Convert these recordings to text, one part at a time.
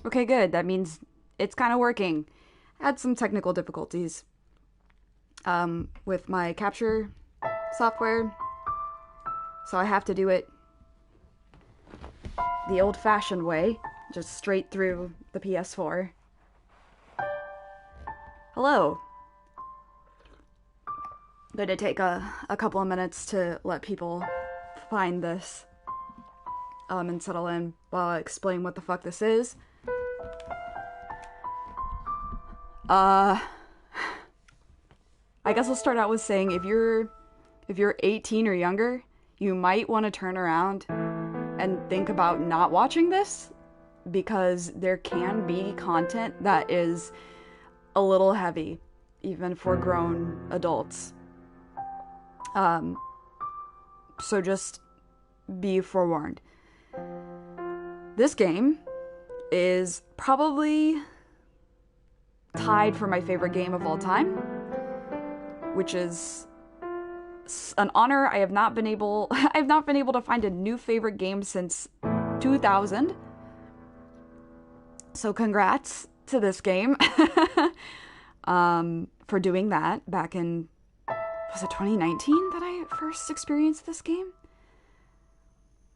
Okay, good. That means it's kind of working. I had some technical difficulties with my capture software, so I have to do it the old-fashioned way, just straight through the PS4. Hello. Going to take a couple of minutes to let people find this and settle in while I explain what the fuck this is. I guess I'll start out with saying if you're 18 or younger, you might want to turn around and think about not watching this, because there can be content that is a little heavy, even for grown adults. So just be forewarned. This game is probably tied for my favorite game of all time, which is an honor. I've not been able to find a new favorite game since 2000. So congrats to this game for doing that back in, was it 2019 that I first experienced this game?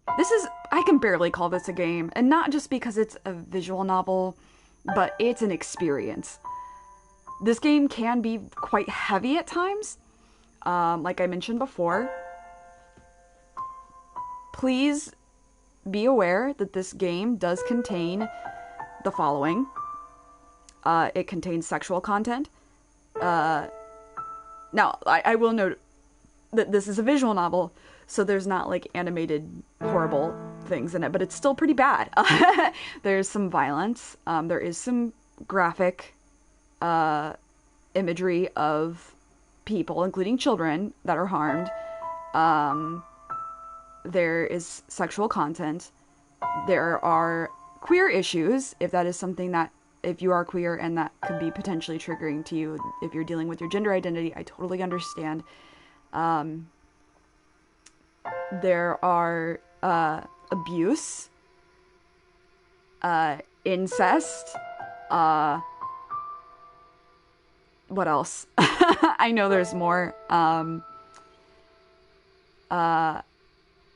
I can barely call this a game, and not just because it's a visual novel, but it's an experience. This game can be quite heavy at times, like I mentioned before. Please be aware that this game does contain the following. It contains sexual content. Now, I will note that this is a visual novel, so there's not like animated horrible things in it, but it's still pretty bad. There's some violence. There is some graphic imagery of people, including children, that are harmed. There is sexual content. There are queer issues, if that is something that, if you are queer and that could be potentially triggering to you, if you're dealing with your gender identity, I totally understand. There are abuse, incest, what else? I know there's more.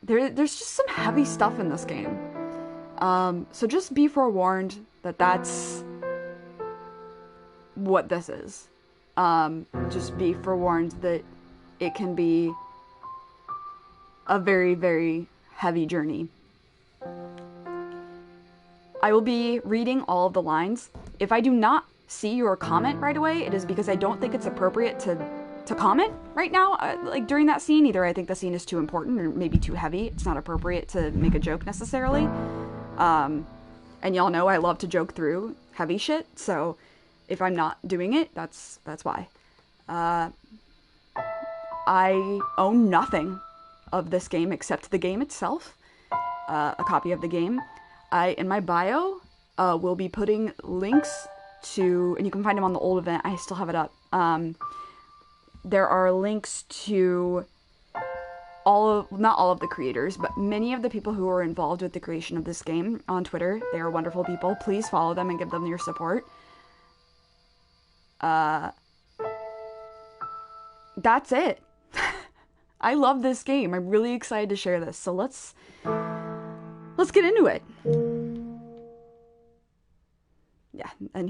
There's just some heavy stuff in this game. So just be forewarned that that's what this is. Just be forewarned that it can be a very, very heavy journey. I will be reading all of the lines. If I do not see your comment right away, it is because I don't think it's appropriate to comment right now, like during that scene. Either I think the scene is too important or maybe too heavy. It's not appropriate to make a joke necessarily. And y'all know I love to joke through heavy shit, so if I'm not doing it, that's why. I own nothing of this game except the game itself, a copy of the game. In my bio, will be putting links to, and you can find them on the old event, I still have it up. There are links to not all of the creators, but many of the people who are involved with the creation of this game on Twitter. They are wonderful people. Please follow them and give them your support. That's it. I love this game. I'm really excited to share this. So let's get into it. Yeah, and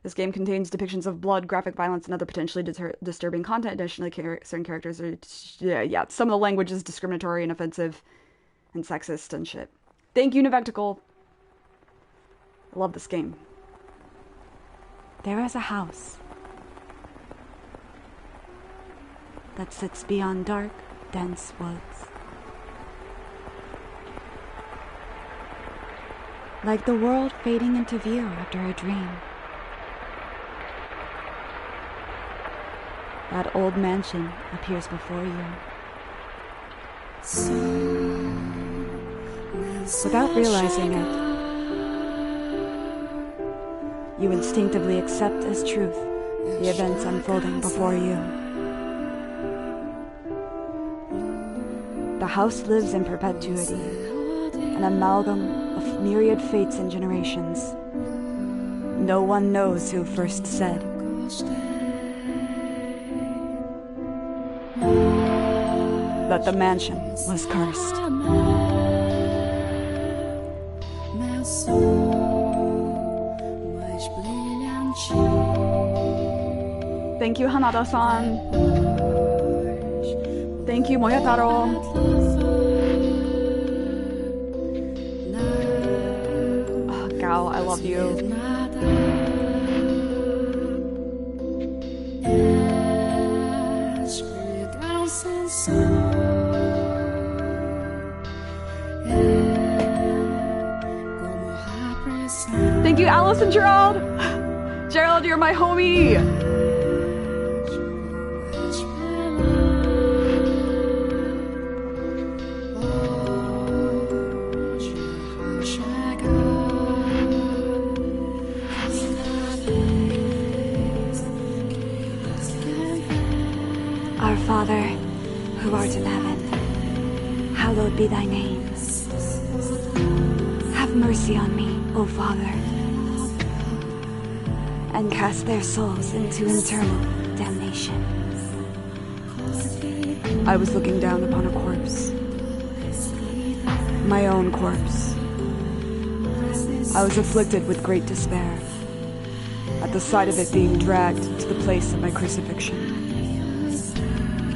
this game contains depictions of blood, graphic violence, and other potentially disturbing content. Additionally, certain characters are, some of the language is discriminatory and offensive and sexist and shit. Thank you, Navectical. I love this game. There is a house that sits beyond dark, dense woods. Like the world fading into view after a dream. That old mansion appears before you. Without realizing it, you instinctively accept as truth the events unfolding before you. The house lives in perpetuity, an amalgam of myriad fates and generations. No one knows who first said that the mansion was cursed. Thank you, Hanada-san. Thank you, Moyataro. Oh, Gal, I love you. Thank you, Alice and Gerald. Gerald, you're my homie. Our Father, who art in heaven, hallowed be thy name. Have mercy on me, O Father, and cast their souls into eternal damnation. I was looking down upon a corpse. My own corpse. I was afflicted with great despair at the sight of it being dragged to the place of my crucifixion.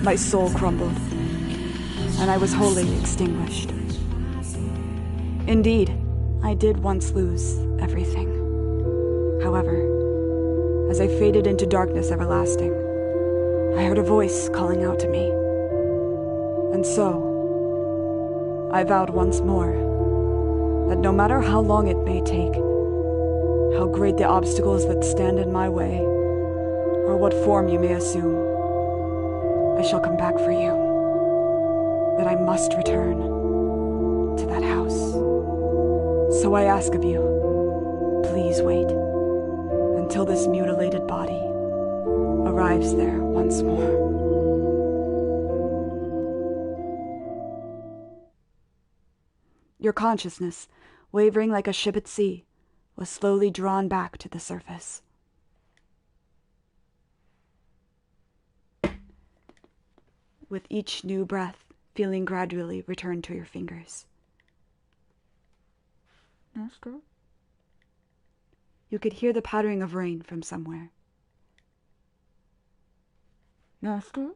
My soul crumbled, and I was wholly extinguished. Indeed, I did once lose everything. However, as I faded into darkness everlasting, I heard a voice calling out to me. And so, I vowed once more that no matter how long it may take, how great the obstacles that stand in my way, or what form you may assume, I shall come back for you, that I must return to that house. So I ask of you, please wait until this mutilated body arrives there once more. Your consciousness, wavering like a ship at sea, was slowly drawn back to the surface. With each new breath, feeling gradually return to your fingers. Master? You could hear the pattering of rain from somewhere. Master?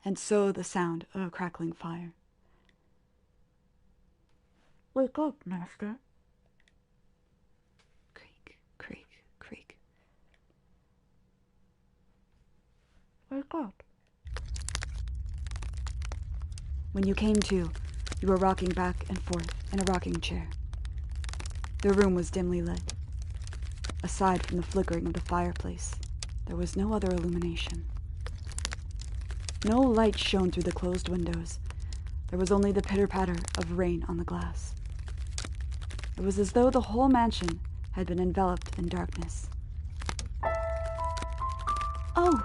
And so the sound of a crackling fire. Wake up, Master. Creak, creak, creak. Wake up. When you came to, you were rocking back and forth in a rocking chair. The room was dimly lit. Aside from the flickering of the fireplace, there was no other illumination. No light shone through the closed windows. There was only the pitter-patter of rain on the glass. It was as though the whole mansion had been enveloped in darkness. Oh,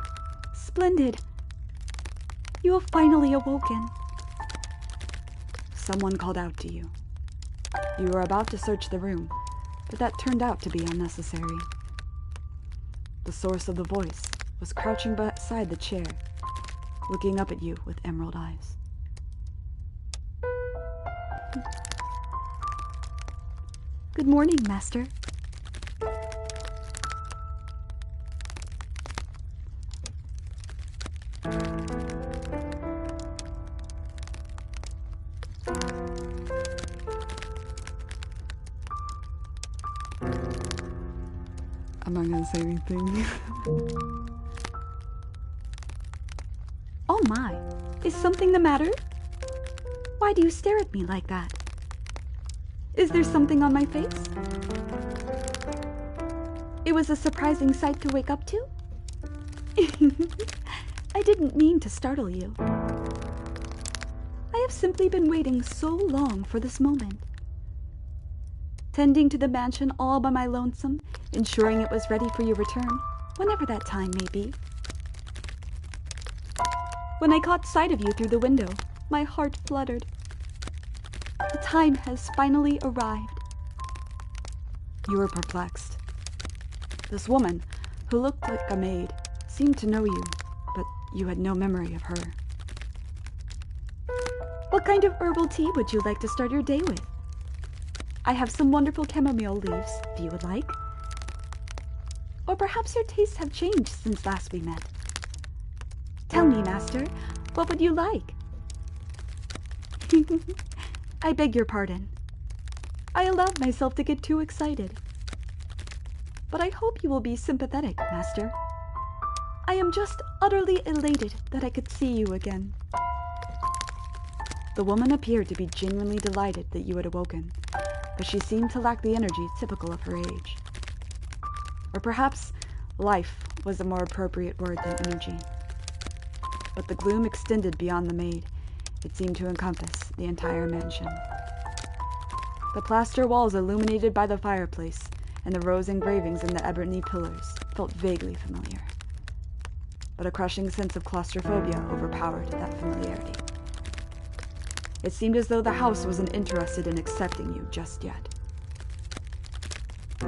splendid. You have finally awoken. Someone called out to you. You were about to search the room, but that turned out to be unnecessary. The source of the voice was crouching beside the chair, looking up at you with emerald eyes. Good morning, Master. I'm not gonna say anything. Oh my, is something the matter? Why do you stare at me like that? Is there something on my face? It was a surprising sight to wake up to? I didn't mean to startle you. I have simply been waiting so long for this moment. Tending to the mansion all by my lonesome, ensuring it was ready for your return, whenever that time may be. When I caught sight of you through the window, my heart fluttered. The time has finally arrived. You were perplexed. This woman, who looked like a maid, seemed to know you, but you had no memory of her. What kind of herbal tea would you like to start your day with? I have some wonderful chamomile leaves, if you would like. Or perhaps your tastes have changed since last we met. Tell me, master, what would you like? I beg your pardon. I allowed myself to get too excited. But I hope you will be sympathetic, master. I am just utterly elated that I could see you again. The woman appeared to be genuinely delighted that you had awoken, but she seemed to lack the energy typical of her age. Or perhaps life was a more appropriate word than energy. But the gloom extended beyond the maid. It seemed to encompass the entire mansion. The plaster walls illuminated by the fireplace and the rose engravings in the ebony pillars felt vaguely familiar. But a crushing sense of claustrophobia overpowered that familiarity. It seemed as though the house wasn't interested in accepting you just yet.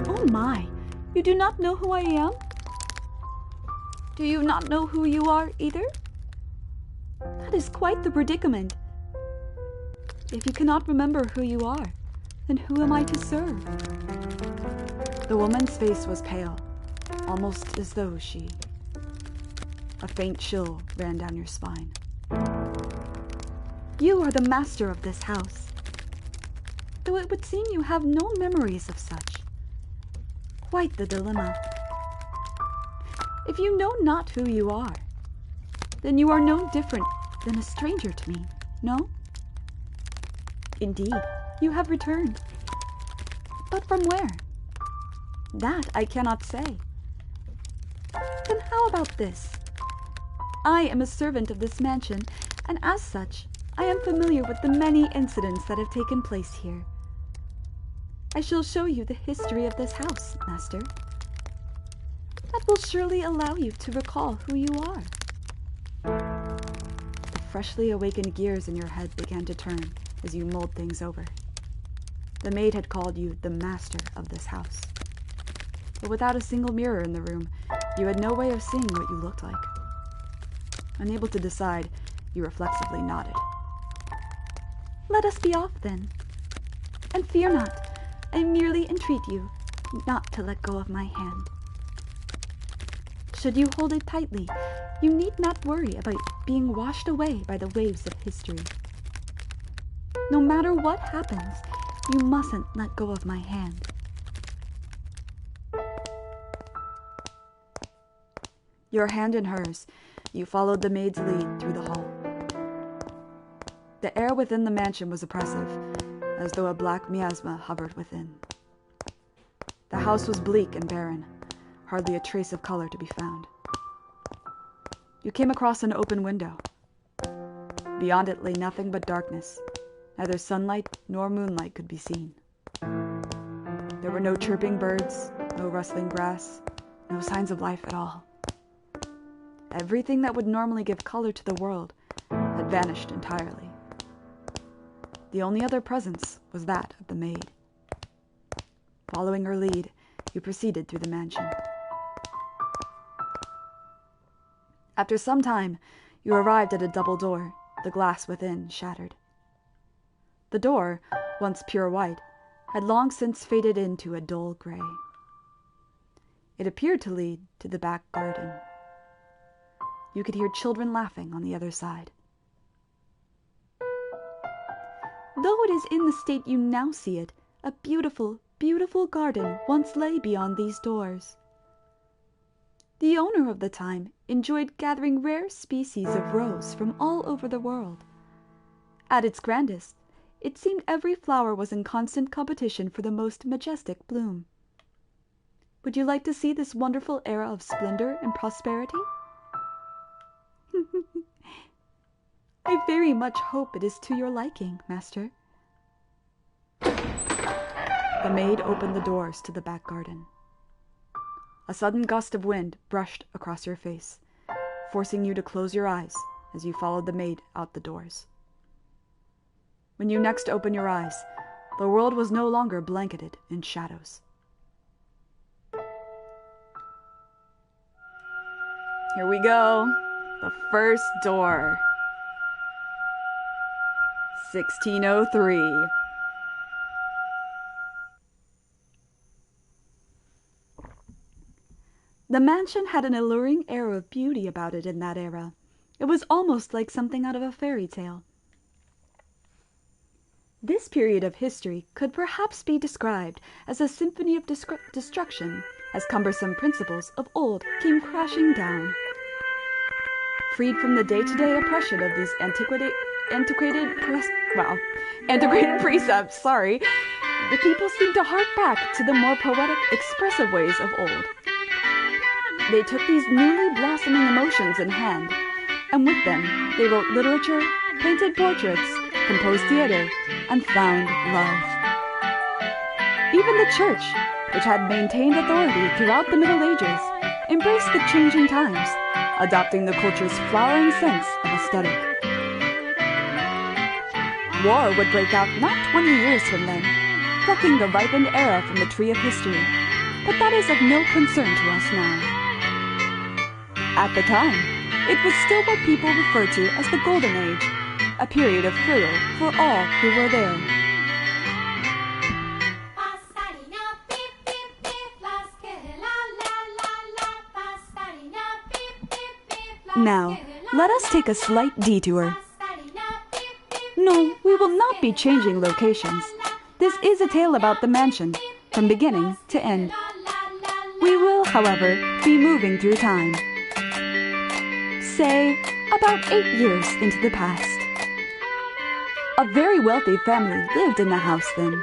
Oh my, you do not know who I am? Do you not know who you are either? That is quite the predicament. If you cannot remember who you are, then who am I to serve? The woman's face was pale, almost as though she... A faint chill ran down your spine. You are the master of this house, though it would seem you have no memories of such. Quite the dilemma. If you know not who you are, then you are no different than a stranger to me, no? Indeed, you have returned. But from where? That I cannot say. Then how about this? I am a servant of this mansion, and as such, I am familiar with the many incidents that have taken place here. I shall show you the history of this house, master. That will surely allow you to recall who you are. The freshly awakened gears in your head began to turn as you mulled things over. The maid had called you the master of this house. But without a single mirror in the room, you had no way of seeing what you looked like. Unable to decide, you reflexively nodded. Let us be off, then. And fear not, I merely entreat you not to let go of my hand. Should you hold it tightly, you need not worry about being washed away by the waves of history. No matter what happens, you mustn't let go of my hand. Your hand in hers, you followed the maid's lead through the hall. The air within the mansion was oppressive, as though a black miasma hovered within. The house was bleak and barren, hardly a trace of color to be found. You came across an open window. Beyond it lay nothing but darkness. Neither sunlight nor moonlight could be seen. There were no chirping birds, no rustling grass, no signs of life at all. Everything that would normally give color to the world had vanished entirely. The only other presence was that of the maid. Following her lead, you proceeded through the mansion. After some time, you arrived at a double door, the glass within shattered. The door, once pure white, had long since faded into a dull gray. It appeared to lead to the back garden. You could hear children laughing on the other side. Though it is in the state you now see it, a beautiful, beautiful garden once lay beyond these doors. The owner of the time enjoyed gathering rare species of rose from all over the world. At its grandest, it seemed every flower was in constant competition for the most majestic bloom. Would you like to see this wonderful era of splendor and prosperity? I very much hope it is to your liking, master. The maid opened the doors to the back garden. A sudden gust of wind brushed across your face, forcing you to close your eyes as you followed the maid out the doors. when you next open your eyes, the world was no longer blanketed in shadows. Here we go. The first door. 1603. The mansion had an alluring air of beauty about it in that era. It was almost like something out of a fairy tale. This period of history could perhaps be described as a symphony of destruction, as cumbersome principles of old came crashing down. Freed from the day-to-day oppression of these antiquated precepts, the people seemed to hark back to the more poetic, expressive ways of old. They took these newly blossoming emotions in hand, and with them they wrote literature, painted portraits, composed theater, and found love. Even the church, which had maintained authority throughout the Middle Ages, embraced the changing times, adopting the culture's flowering sense of aesthetic. War would break out not 20 years from then, plucking the ripened era from the tree of history, but that is of no concern to us now. At the time, it was still what people referred to as the Golden Age, a period of thrill for all who were there. Now, let us take a slight detour. No, we will not be changing locations. This is a tale about the mansion, from beginning to end. We will, however, be moving through time. Say, about 8 years into the past. A very wealthy family lived in the house then.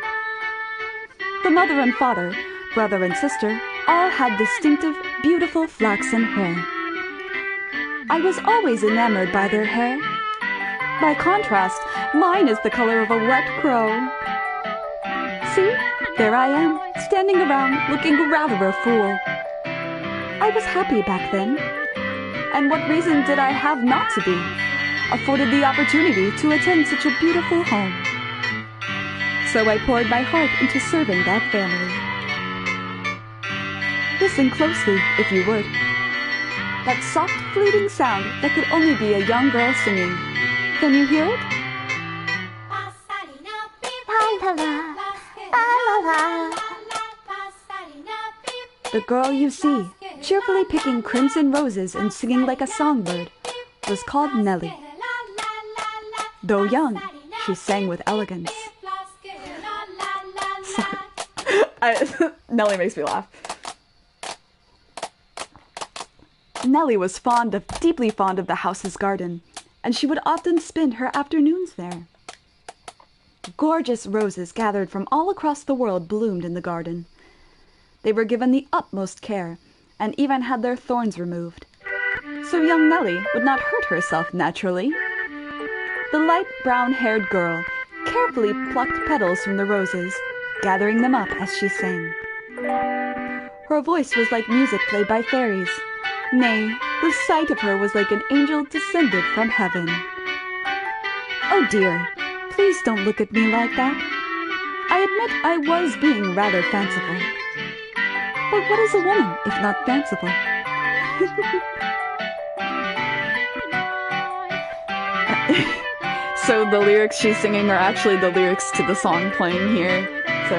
The mother and father, brother and sister, all had distinctive, beautiful flaxen hair. I was always enamored by their hair. By contrast, mine is the color of a wet crow. See, there I am, standing around, looking rather a fool. I was happy back then. And what reason did I have not to be, afforded the opportunity to attend such a beautiful home? So I poured my heart into serving that family. Listen closely, if you would. That soft, fleeting sound that could only be a young girl singing. Can you hear it? The girl you see, cheerfully picking crimson roses and singing like a songbird, was called Nellie. Though young, she sang with elegance. Sorry. Nellie makes me laugh. Nellie was deeply fond of the house's garden, and she would often spend her afternoons there. Gorgeous roses gathered from all across the world bloomed in the garden. They were given the utmost care, and even had their thorns removed. So young Nellie would not hurt herself naturally. The light brown-haired girl carefully plucked petals from the roses, gathering them up as she sang. Her voice was like music played by fairies. Nay, the sight of her was like an angel descended from heaven. Oh dear, please don't look at me like that. I admit I was being rather fanciful. But what is a woman if not fanciful? So the lyrics she's singing are actually the lyrics to the song playing here. So...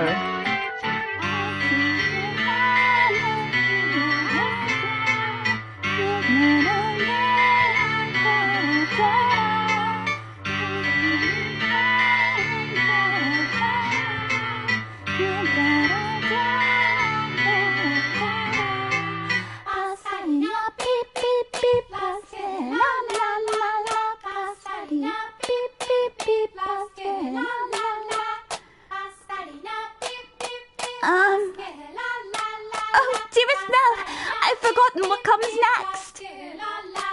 Oh, dearest Nell, I've forgotten what comes next.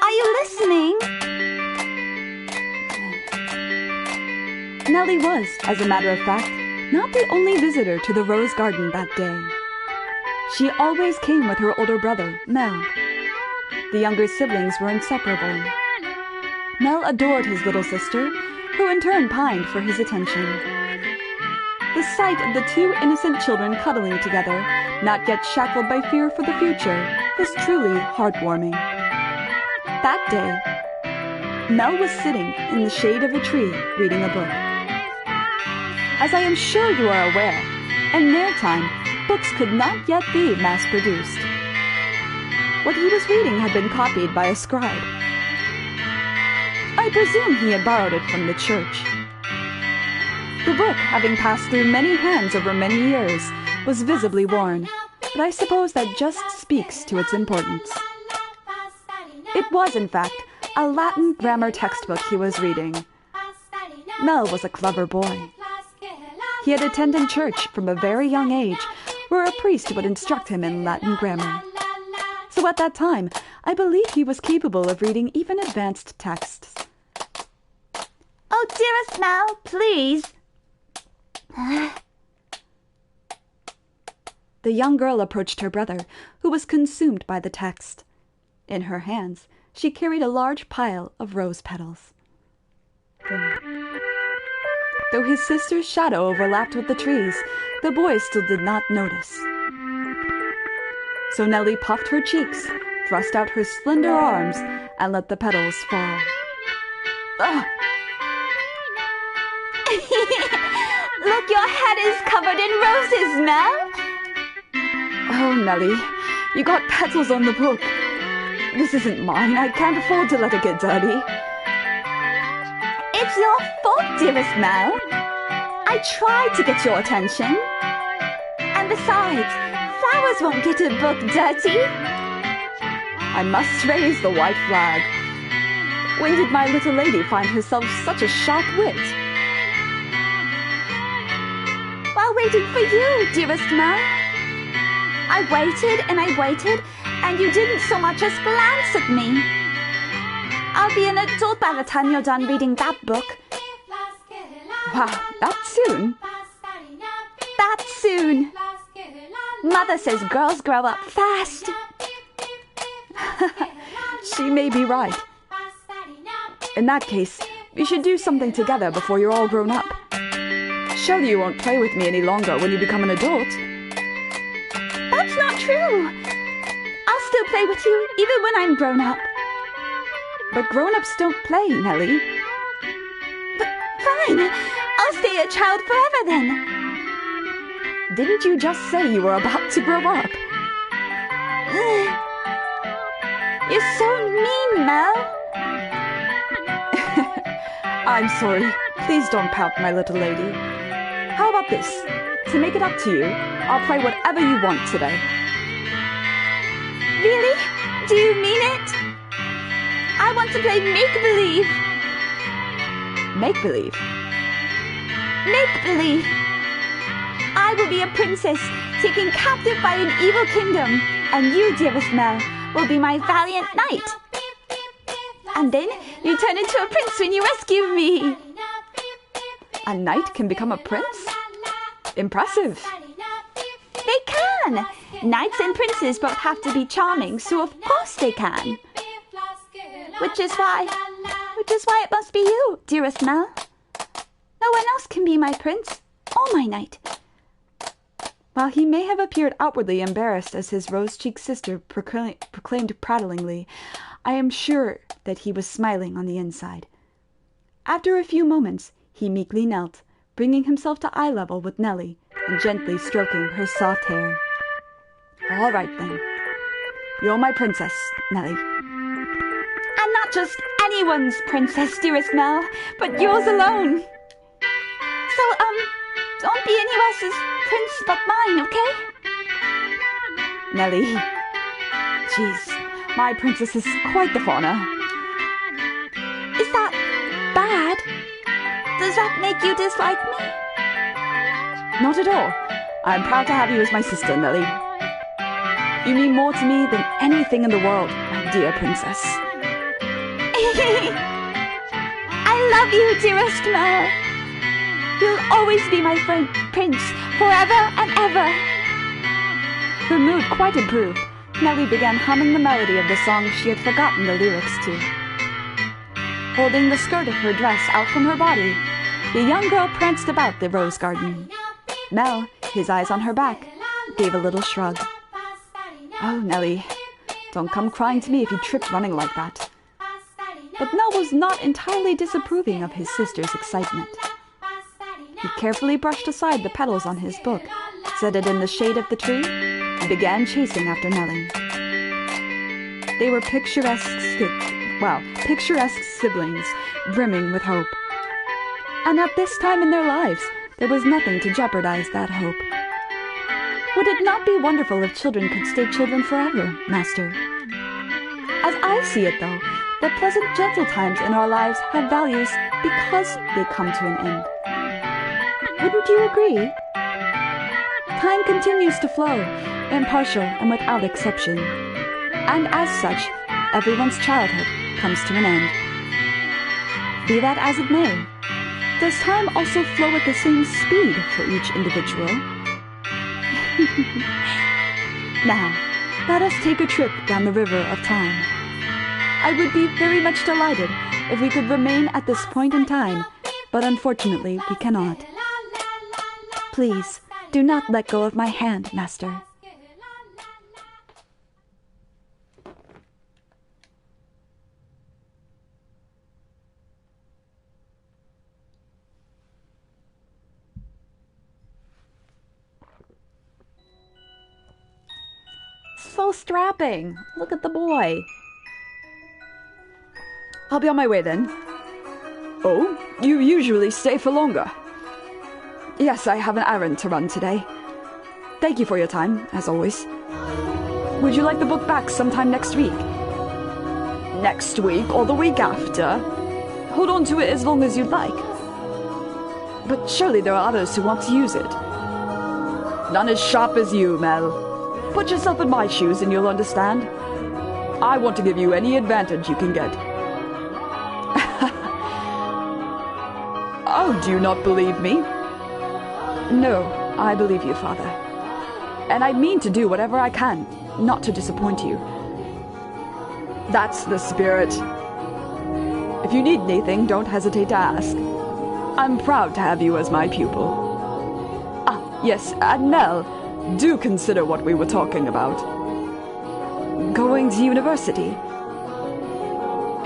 Are you listening? Nellie was, as a matter of fact, not the only visitor to the rose garden that day. She always came with her older brother, Mel. The younger siblings were inseparable. Mel adored his little sister, who in turn pined for his attention. The sight of the two innocent children cuddling together, not yet shackled by fear for the future, was truly heartwarming. That day, Mel was sitting in the shade of a tree reading a book. As I am sure you are aware, in their time, books could not yet be mass-produced. What he was reading had been copied by a scribe. I presume he had borrowed it from the church. The book, having passed through many hands over many years, was visibly worn, but I suppose that just speaks to its importance. It was, in fact, a Latin grammar textbook he was reading. Mel was a clever boy. He had attended church from a very young age, where a priest would instruct him in Latin grammar. So at that time, I believe he was capable of reading even advanced texts. "Oh, dearest Mel, please." The young girl approached her brother, who was consumed by the text. In her hands, she carried a large pile of rose petals. Though his sister's shadow overlapped with the trees, the boy still did not notice. So Nellie puffed her cheeks, thrust out her slender arms, and let the petals fall. Ugh! Look, your head is covered in roses, Mel. Oh, Nellie, you got petals on the book. This isn't mine. I can't afford to let it get dirty. It's your fault, dearest Mel. I tried to get your attention. And besides, flowers won't get a book dirty. I must raise the white flag. When did my little lady find herself such a sharp wit? While waiting for you, dearest Mel. I waited, and you didn't so much as glance at me. I'll be an adult by the time you're done reading that book. Wow, that soon? That soon. Mother says girls grow up fast. She may be right. In that case, we should do something together before you're all grown up. Surely you won't play with me any longer when you become an adult. That's not true. I'll still play with you even when I'm grown up. But grown-ups don't play, Nellie. But fine. I'll stay a child forever then. Didn't you just say you were about to grow up? You're so mean, Mel. I'm sorry. Please don't pout, my little lady. How about this? To make it up to you, I'll play whatever you want today. Really? Do you mean it? I want to play make-believe. Make-believe? Make-believe. I will be a princess taken captive by an evil kingdom, and you, dearest Mel, will be my valiant knight. And then you turn into a prince when you rescue me. A knight can become a prince? Impressive. They can. Knights and princes both have to be charming, so of course they can. Which is why it must be you, dearest Mel. No one else can be my prince or my knight. While he may have appeared outwardly embarrassed as his rose-cheeked sister proclaimed prattlingly, I am sure that he was smiling on the inside. After a few moments, he meekly knelt, bringing himself to eye level with Nellie and gently stroking her soft hair. All right, then. You're my princess, Nellie. And not just anyone's princess, dearest Mel, but yours alone. So, don't be anyone else's prince but mine, okay? Nellie. Jeez, my princess is quite the fauna. Is that bad? Does that make you dislike me? Not at all. I'm proud to have you as my sister, Nellie. You mean more to me than anything in the world, my dear princess. I love you, dearest Mel. You'll always be my friend, prince, forever and ever. Her mood quite improved. Nellie began humming the melody of the song she had forgotten the lyrics to. Holding the skirt of her dress out from her body, the young girl pranced about the rose garden. Mel, his eyes on her back, gave a little shrug. "Oh, Nellie, don't come crying to me if you tripped running like that." But Mel was not entirely disapproving of his sister's excitement. He carefully brushed aside the petals on his book, set it in the shade of the tree, and began chasing after Nellie. They were picturesque siblings, brimming with hope. And at this time in their lives, there was nothing to jeopardize that hope. Would it not be wonderful if children could stay children forever, Master? As I see it, though, the pleasant, gentle times in our lives have values because they come to an end. Wouldn't you agree? Time continues to flow, impartial and without exception. And as such, everyone's childhood comes to an end. Be that as it may, does time also flow at the same speed for each individual? Now, let us take a trip down the river of time. I would be very much delighted if we could remain at this point in time, but unfortunately we cannot. Please, do not let go of my hand, Master. So strapping. Look at the boy. I'll be on my way then. Oh, you usually stay for longer. Yes, I have an errand to run today. Thank you for your time, as always. Would you like the book back sometime next week? Next week or the week after? Hold on to it as long as you'd like. But surely there are others who want to use it. None as sharp as you, Mel. Put yourself in my shoes and you'll understand. I want to give you any advantage you can get. Oh, do you not believe me? No, I believe you, Father. And I mean to do whatever I can, not to disappoint you. That's the spirit. If you need anything, don't hesitate to ask. I'm proud to have you as my pupil. Ah, yes, and Nell, do consider what we were talking about. Going to university?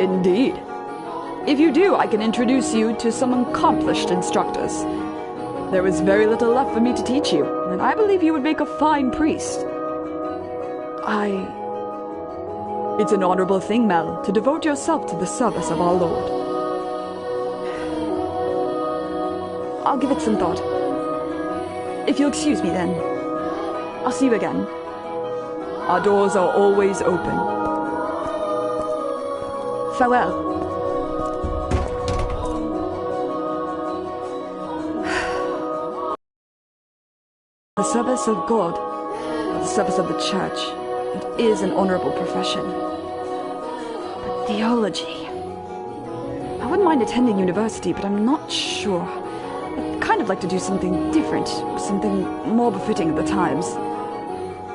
Indeed. If you do, I can introduce you to some accomplished instructors. There is very little left for me to teach you, and I believe you would make a fine priest. It's an honorable thing, Mel, to devote yourself to the service of our Lord. I'll give it some thought. If you'll excuse me, then. I'll see you again. Our doors are always open. Farewell. The service of God, the service of the church, it is an honorable profession. But theology... I wouldn't mind attending university, but I'm not sure. I'd kind of like to do something different, something more befitting of the times.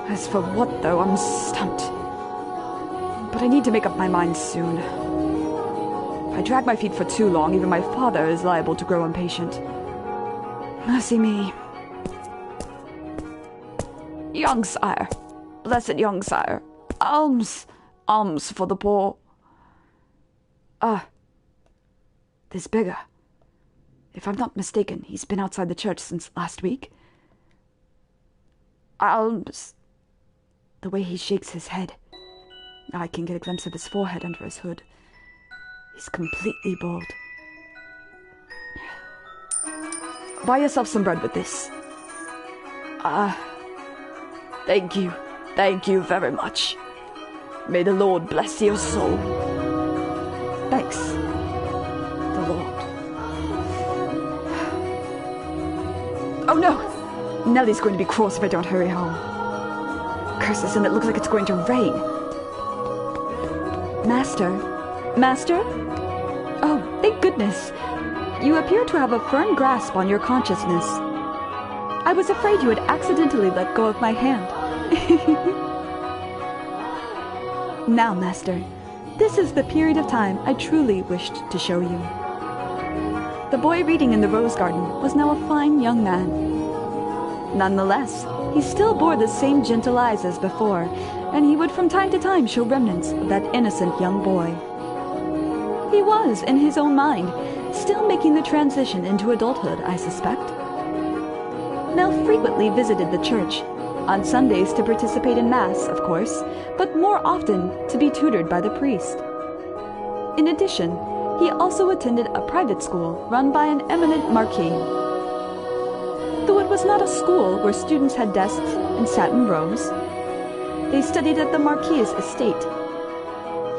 As for what, though, I'm stumped. But I need to make up my mind soon. If I drag my feet for too long, even my father is liable to grow impatient. Mercy me. Young sire, blessed young sire, alms, alms for the poor. This beggar. If I'm not mistaken, he's been outside the church since last week. Alms. The way he shakes his head. I can get a glimpse of his forehead under his hood. He's completely bald. Buy yourself some bread with this. Thank you very much. May the Lord bless your soul. Thanks, the Lord. Oh no! Nellie's going to be cross if I don't hurry home. Curses, and it looks like it's going to rain. Master? Master? Oh, thank goodness. You appear to have a firm grasp on your consciousness. I was afraid you had accidentally let go of my hand. Now, Master, This is the period of time I truly wished to show you. The boy reading in the rose garden was now a fine young man. Nonetheless, he still bore the same gentle eyes as before, and he would from time to time show remnants of that innocent young boy. He was, in his own mind, still making the transition into adulthood, I suspect. Mel frequently visited the church, on Sundays to participate in Mass, of course, but more often to be tutored by the priest. In addition, he also attended a private school run by an eminent marquis. Though it was not a school where students had desks and sat in rows, they studied at the marquis's estate.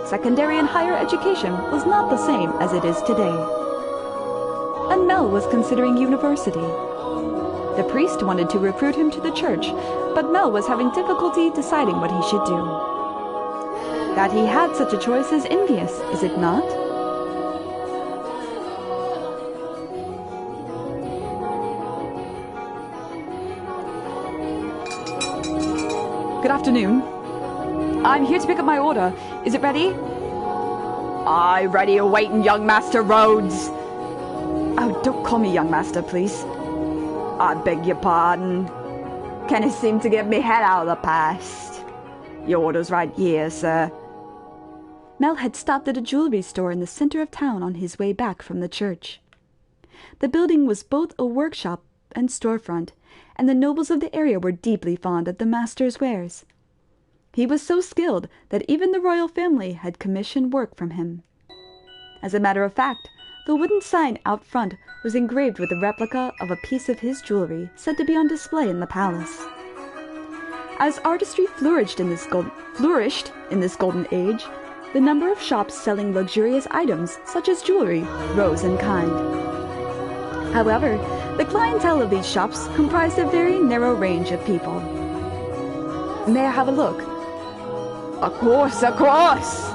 Secondary and higher education was not the same as it is today. And Mel was considering university. The priest wanted to recruit him to the church, but Mel was having difficulty deciding what he should do. That he had such a choice is envious, is it not? Good afternoon. I'm here to pick up my order. Is it ready? Aye, ready awaiting, young Master Rhodes. Oh, don't call me young master, please. I beg your pardon. Kenneth seemed to get me head out of the past. Your order's right here, sir. Mel had stopped at a jewelry store in the center of town on his way back from the church. The building was both a workshop and storefront, and the nobles of the area were deeply fond of the master's wares. He was so skilled that even the royal family had commissioned work from him. As a matter of fact, the wooden sign out front was engraved with a replica of a piece of his jewelry said to be on display in the palace. As artistry flourished in this golden age, the number of shops selling luxurious items such as jewelry rose in kind. However, the clientele of these shops comprised a very narrow range of people. May I have a look? Of course, of course!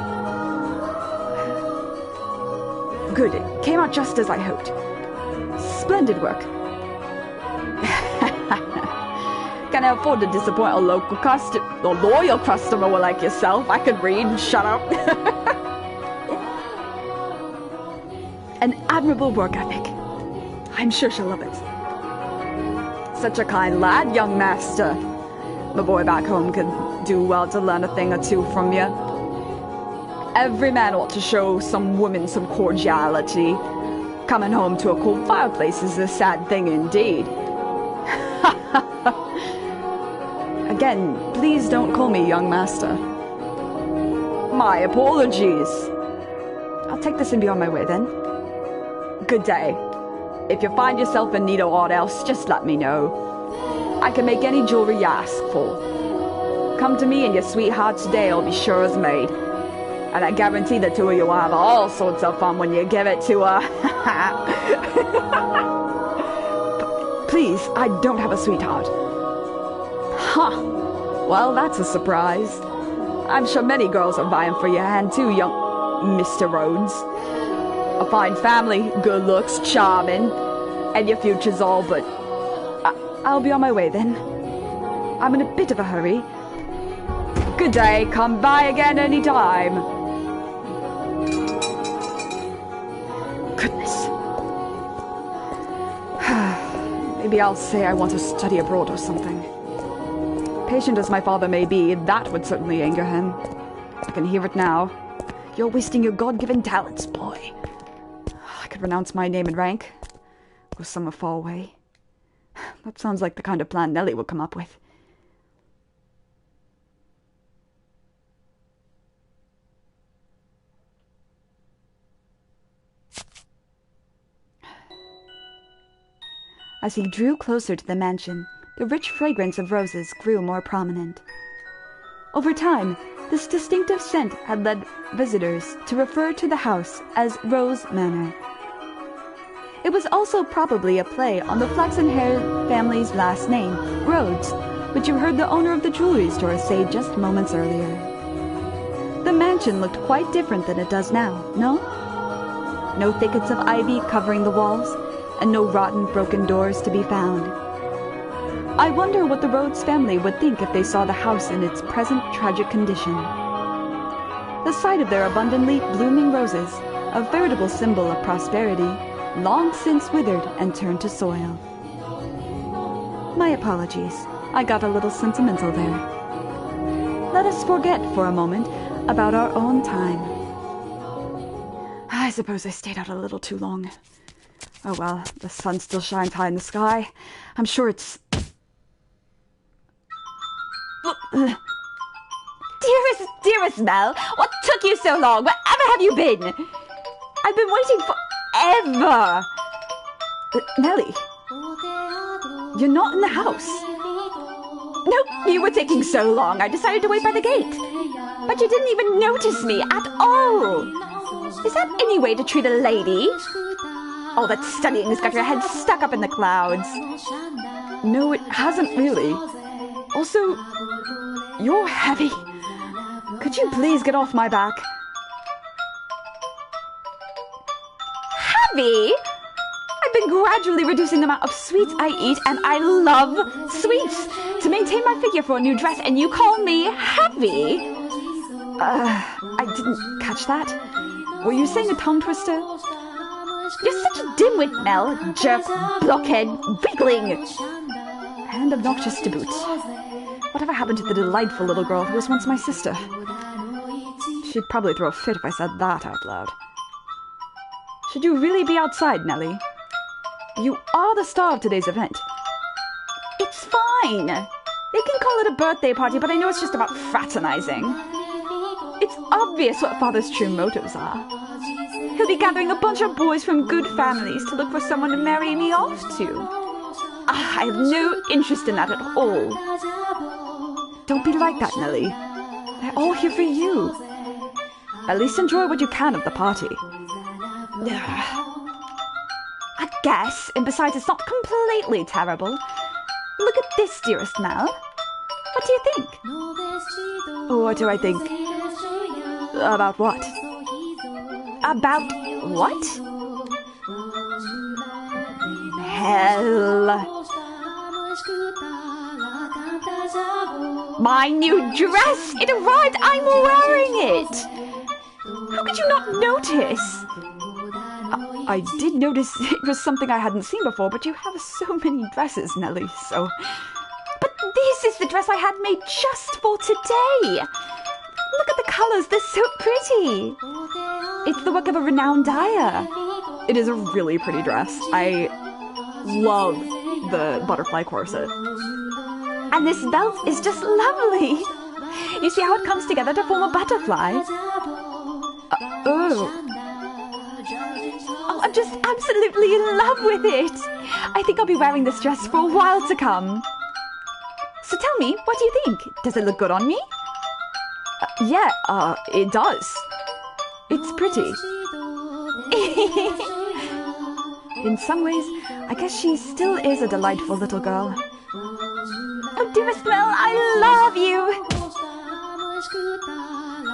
Good, it came out just as I hoped. Splendid work. Can I afford to disappoint a loyal customer like yourself? I could read and shut up. An admirable work ethic. I'm sure she'll love it. Such a kind lad, young master. My boy back home could do well to learn a thing or two from you. Every man ought to show some woman some cordiality. Coming home to a cold fireplace is a sad thing indeed. Again, please don't call me young master. My apologies. I'll take this and be on my way then. Good day. If you find yourself in need of aught else, just let me know. I can make any jewelry you ask for. Come to me and your sweetheart's day will be sure as made. And I guarantee the two of you will have all sorts of fun when you give it to her. Please, I don't have a sweetheart. Huh. Well, that's a surprise. I'm sure many girls are vying for your hand too, young Mr. Rhodes. A fine family, good looks, charming, and your future's all but... I'll be on my way then. I'm in a bit of a hurry. Good day, come by again any time. Goodness. Maybe I'll say I want to study abroad or something. Patient as my father may be, that would certainly anger him. I can hear it now. You're wasting your God-given talents, boy. I could renounce my name and rank. Go somewhere far away. That sounds like the kind of plan Nellie would come up with. As he drew closer to the mansion, the rich fragrance of roses grew more prominent. Over time, this distinctive scent had led visitors to refer to the house as Rose Manor. It was also probably a play on the flaxen-haired family's last name, Rhodes, which you heard the owner of the jewelry store say just moments earlier. The mansion looked quite different than it does now, no? No thickets of ivy covering the walls, and no rotten, broken doors to be found. I wonder what the Rhodes family would think if they saw the house in its present tragic condition. The The sight of their abundantly blooming roses, a veritable symbol of prosperity, long since withered and turned to soil. My apologies. I got a little sentimental there. Let us forget for a moment about our own time. I suppose I stayed out a little too long. Oh well, the sun still shines high in the sky. I'm sure it's... Dearest Mel, what took you so long? Wherever have you been? I've been waiting forever. Nellie, you're not in the house. No, you were taking so long. I decided to wait by the gate. But you didn't even notice me at all. Is that any way to treat a lady? All that studying has got your head stuck up in the clouds. No, it hasn't really. Also, you're heavy. Could you please get off my back? Heavy? I've been gradually reducing the amount of sweets I eat, and I love sweets. To maintain my figure for a new dress, and you call me heavy? I didn't catch that. Were you saying a tongue twister? You're such a dimwit, Mel. Jerk, blockhead, weakling. And obnoxious to boot. Whatever happened to the delightful little girl who was once my sister? She'd probably throw a fit if I said that out loud. Should you really be outside, Nellie? You are the star of today's event. It's fine. They can call it a birthday party, but I know it's just about fraternizing. It's obvious what Father's true motives are. He'll be gathering a bunch of boys from good families to look for someone to marry me off to. I have no interest in that at all. Don't be like that, Nellie. They're all here for you. At least enjoy what you can of the party. I guess, and besides, it's not completely terrible. Look at this, dearest Mel. What do you think? What do I think? About what? About what? Hell. My new dress! It arrived! I'm wearing it! How could you not notice? I did notice it was something I hadn't seen before, but you have so many dresses, Nellie, so... But this is the dress I had made just for today! Look at the colours, they're so pretty! It's the work of a renowned dyer. It is a really pretty dress. I love the butterfly corset. And this belt is just lovely! You see how it comes together to form a butterfly? Oh, I'm just absolutely in love with it! I think I'll be wearing this dress for a while to come. So tell me, what do you think? Does it look good on me? Yeah, it does. It's pretty. In some ways, I guess she still is a delightful little girl. Oh, dearest Mel, I love you!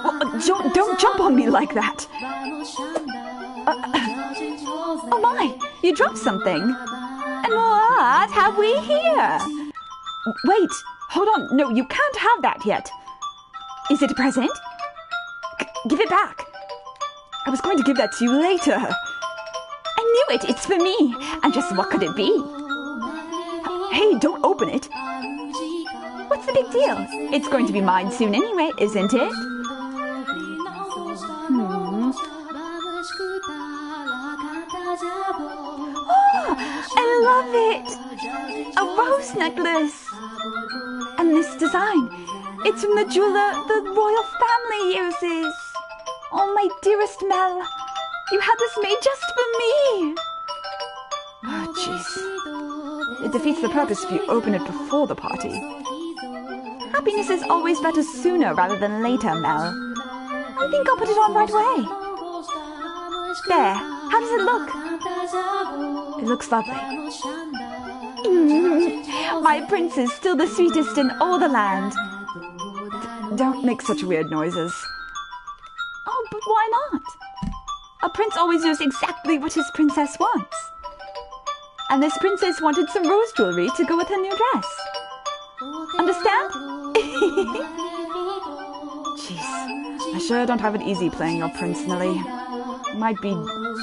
Oh, don't jump on me like that! Oh my, you dropped something. And what have we here? Wait, hold on. No, you can't have that yet. Is it a present? Give it back. I was going to give that to you later. I knew it. It's for me. And just what could it be? Hey, don't open it. What's the big deal? It's going to be mine soon anyway, isn't it? Oh, I love it! A rose necklace! And this design, it's from the jeweler the royal family uses. Oh, my dearest Mel, you had this made just for me. Oh, jeez. It defeats the purpose if you open it before the party. Happiness is always better sooner rather than later, Mel. I think I'll put it on right away. There, how does it look? It looks lovely. My prince is still the sweetest in all the land. Don't make such weird noises. Oh, but why not? A prince always knows exactly what his princess wants. And this princess wanted some rose jewelry to go with her new dress. Understand? Jeez. I sure don't have it easy playing your prince, Nelly. It might be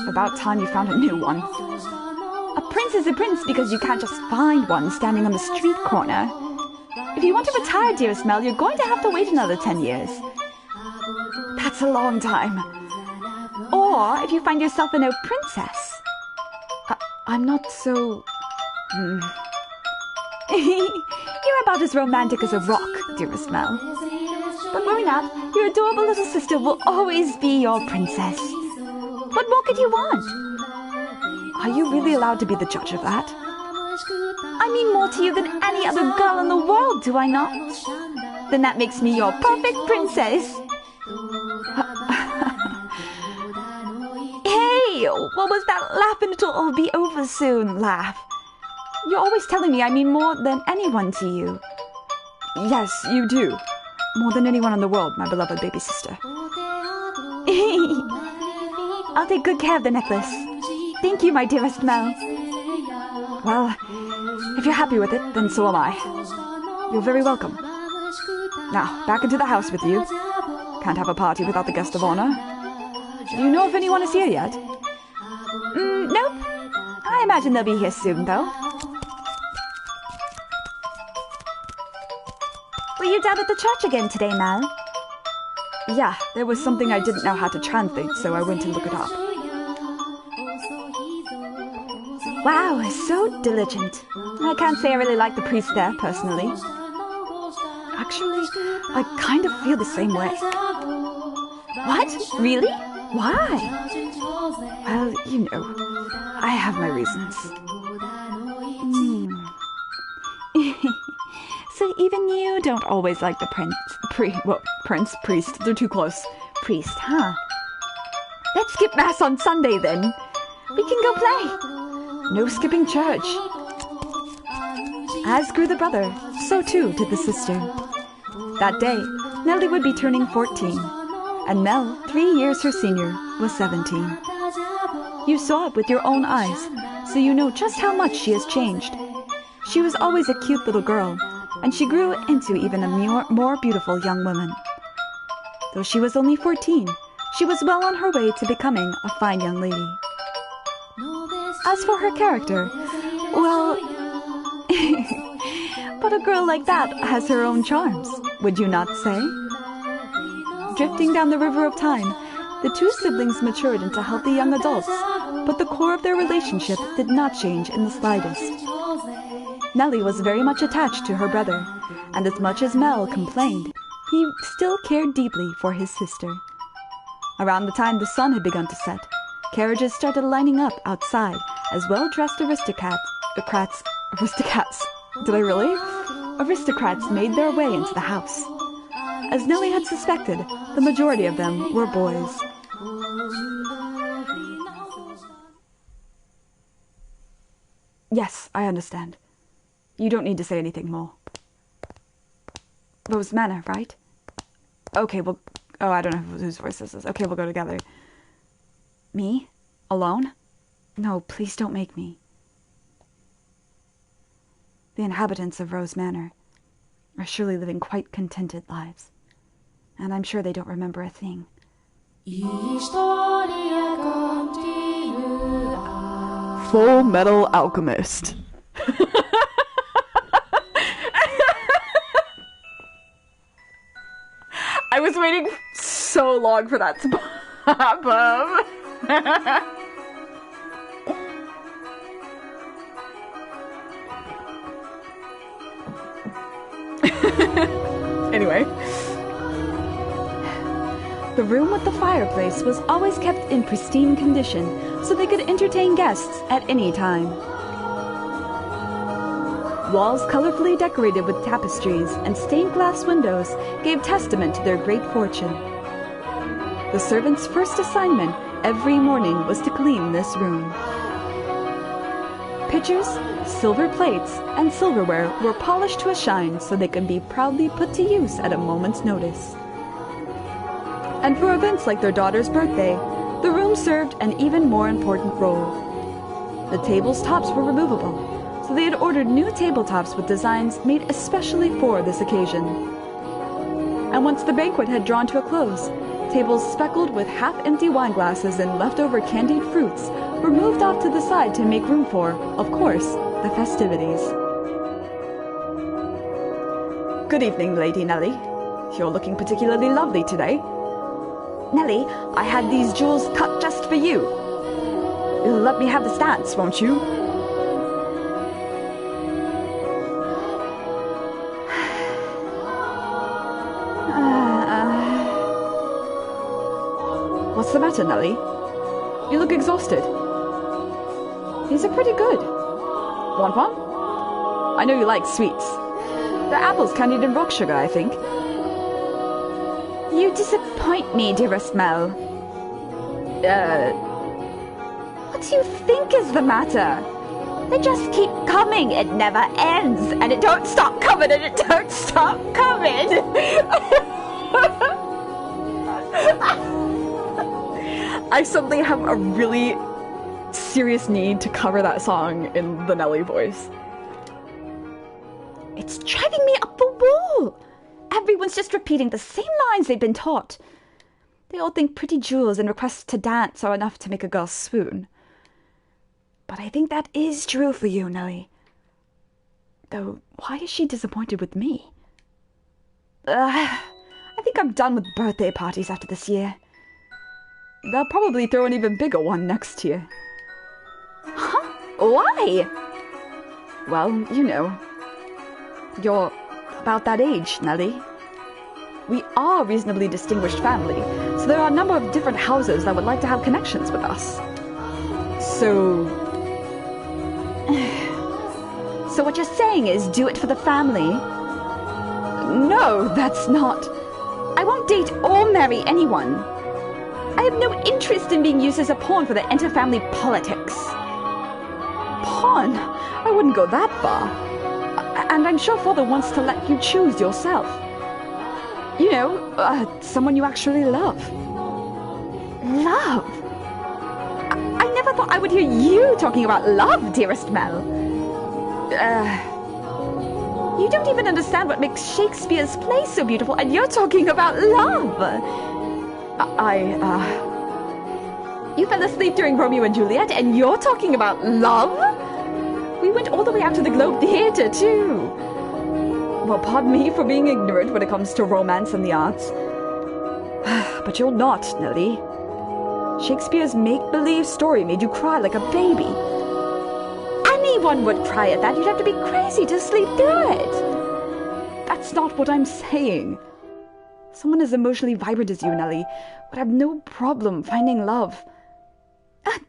about time you found a new one. A prince is a prince because you can't just find one standing on the street corner. If you want to retire, dearest Mel, you're going to have to wait another 10 years. That's a long time. Or if you find yourself a new princess. I'm not so... You're about as romantic as a rock, dearest Mel. But worry not, your adorable little sister will always be your princess. What more could you want? Are you really allowed to be the judge of that? I mean more to you than any other girl in the world, do I not? Then that makes me your perfect princess. Hey, what was that laugh and it'll all be over soon laugh? You're always telling me I mean more than anyone to you. Yes, you do. More than anyone in the world, my beloved baby sister. I'll take good care of the necklace. Thank you, my dearest Mel. Well, if you're happy with it, then so am I. You're very welcome. Now, back into the house with you. Can't have a party without the guest of honor. Do you know if anyone is here yet? Nope. I imagine they'll be here soon, though. Were you down at the church again today, Mel? Yeah, there was something I didn't know how to translate, so I went to look it up. Wow, so diligent. I can't say I really like the priest there, personally. Actually, I kind of feel the same way. What? Really? Why? Well, you know, I have my reasons. So even you don't always like the priest. They're too close. Priest, huh? Let's skip mass on Sunday, then. We can go play. No skipping church. As grew the brother, so too did the sister. That day, Nellie would be turning 14, and Mel, 3 years her senior, was 17. You saw it with your own eyes, so you know just how much she has changed. She was always a cute little girl, and she grew into even a more beautiful young woman. Though she was only 14, she was well on her way to becoming a fine young lady. As for her character, well... but a girl like that has her own charms, would you not say? Drifting down the river of time, the two siblings matured into healthy young adults, but the core of their relationship did not change in the slightest. Nellie was very much attached to her brother, and as much as Mel complained, he still cared deeply for his sister. Around the time the sun had begun to set, carriages started lining up outside as well-dressed aristocrats made their way into the house. As Nellie had suspected, the majority of them were boys. Yes, I understand. You don't need to say anything more. Rose Manor, right? Okay, well... Oh, I don't know whose voice this is. Okay, we'll go together. Me? Alone? No, please don't make me. The inhabitants of Rose Manor are surely living quite contented lives. And I'm sure they don't remember a thing. Full Metal Alchemist. I was waiting so long for that to pop up. Anyway. The room with the fireplace was always kept in pristine condition so they could entertain guests at any time. Walls colorfully decorated with tapestries and stained glass windows gave testament to their great fortune. The servants' first assignment every morning was to clean this room. Pitchers, silver plates, and silverware were polished to a shine so they could be proudly put to use at a moment's notice. And for events like their daughter's birthday, the room served an even more important role. The tables' tops were removable, so they had ordered new tabletops with designs made especially for this occasion. And once the banquet had drawn to a close, tables speckled with half-empty wine glasses and leftover candied fruits were moved off to the side to make room for, of course, the festivities. Good evening, Lady Nellie. You're looking particularly lovely today. Nellie, I had these jewels cut just for you. Let me have the stats, won't you? What's the matter, Nellie? You look exhausted. These are pretty good. Want one? I know you like sweets. They're apples candied in rock sugar, I think. You disappoint me, dearest Mel. What do you think is the matter? They just keep coming. It never ends. And it don't stop coming, and it don't stop coming. I suddenly have a really serious need to cover that song in the Nelly voice. It's driving me up the wall. Everyone's just repeating the same lines they've been taught. They all think pretty jewels and requests to dance are enough to make a girl swoon. But I think that is true for you, Nelly. Though, why is she disappointed with me? I think I'm done with birthday parties after this year. They'll probably throw an even bigger one next year. Huh? Why? Well, you know. You're about that age, Nellie. We are a reasonably distinguished family, so there are a number of different houses that would like to have connections with us. So what you're saying is do it for the family? No, that's not. I won't date or marry anyone. I have no interest in being used as a pawn for the inter-family politics. Pawn? I wouldn't go that far. And I'm sure Father wants to let you choose yourself. You know, someone you actually love. Love? I never thought I would hear you talking about love, dearest Mel. You don't even understand what makes Shakespeare's play so beautiful, and you're talking about love. You fell asleep during Romeo and Juliet, and you're talking about love? We went all the way out to the Globe Theatre, too. Well, pardon me for being ignorant when it comes to romance and the arts. But you're not, Nellie. Shakespeare's make-believe story made you cry like a baby. Anyone would cry at that. You'd have to be crazy to sleep through it. That's not what I'm saying. Someone as emotionally vibrant as you, Nellie, would have no problem finding love.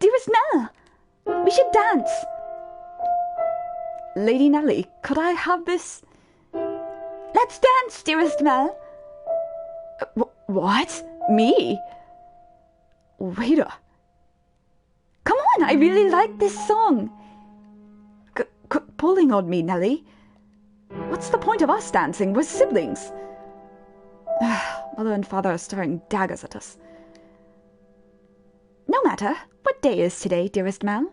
Dearest Mel, we should dance. Lady Nellie, could I have this? Let's dance, dearest Mel. What? Me? Waiter. Come on, I really like this song. Quit pulling on me, Nellie. What's the point of us dancing? We're siblings. Mother and Father are staring daggers at us. No matter. What day is today, dearest Mel?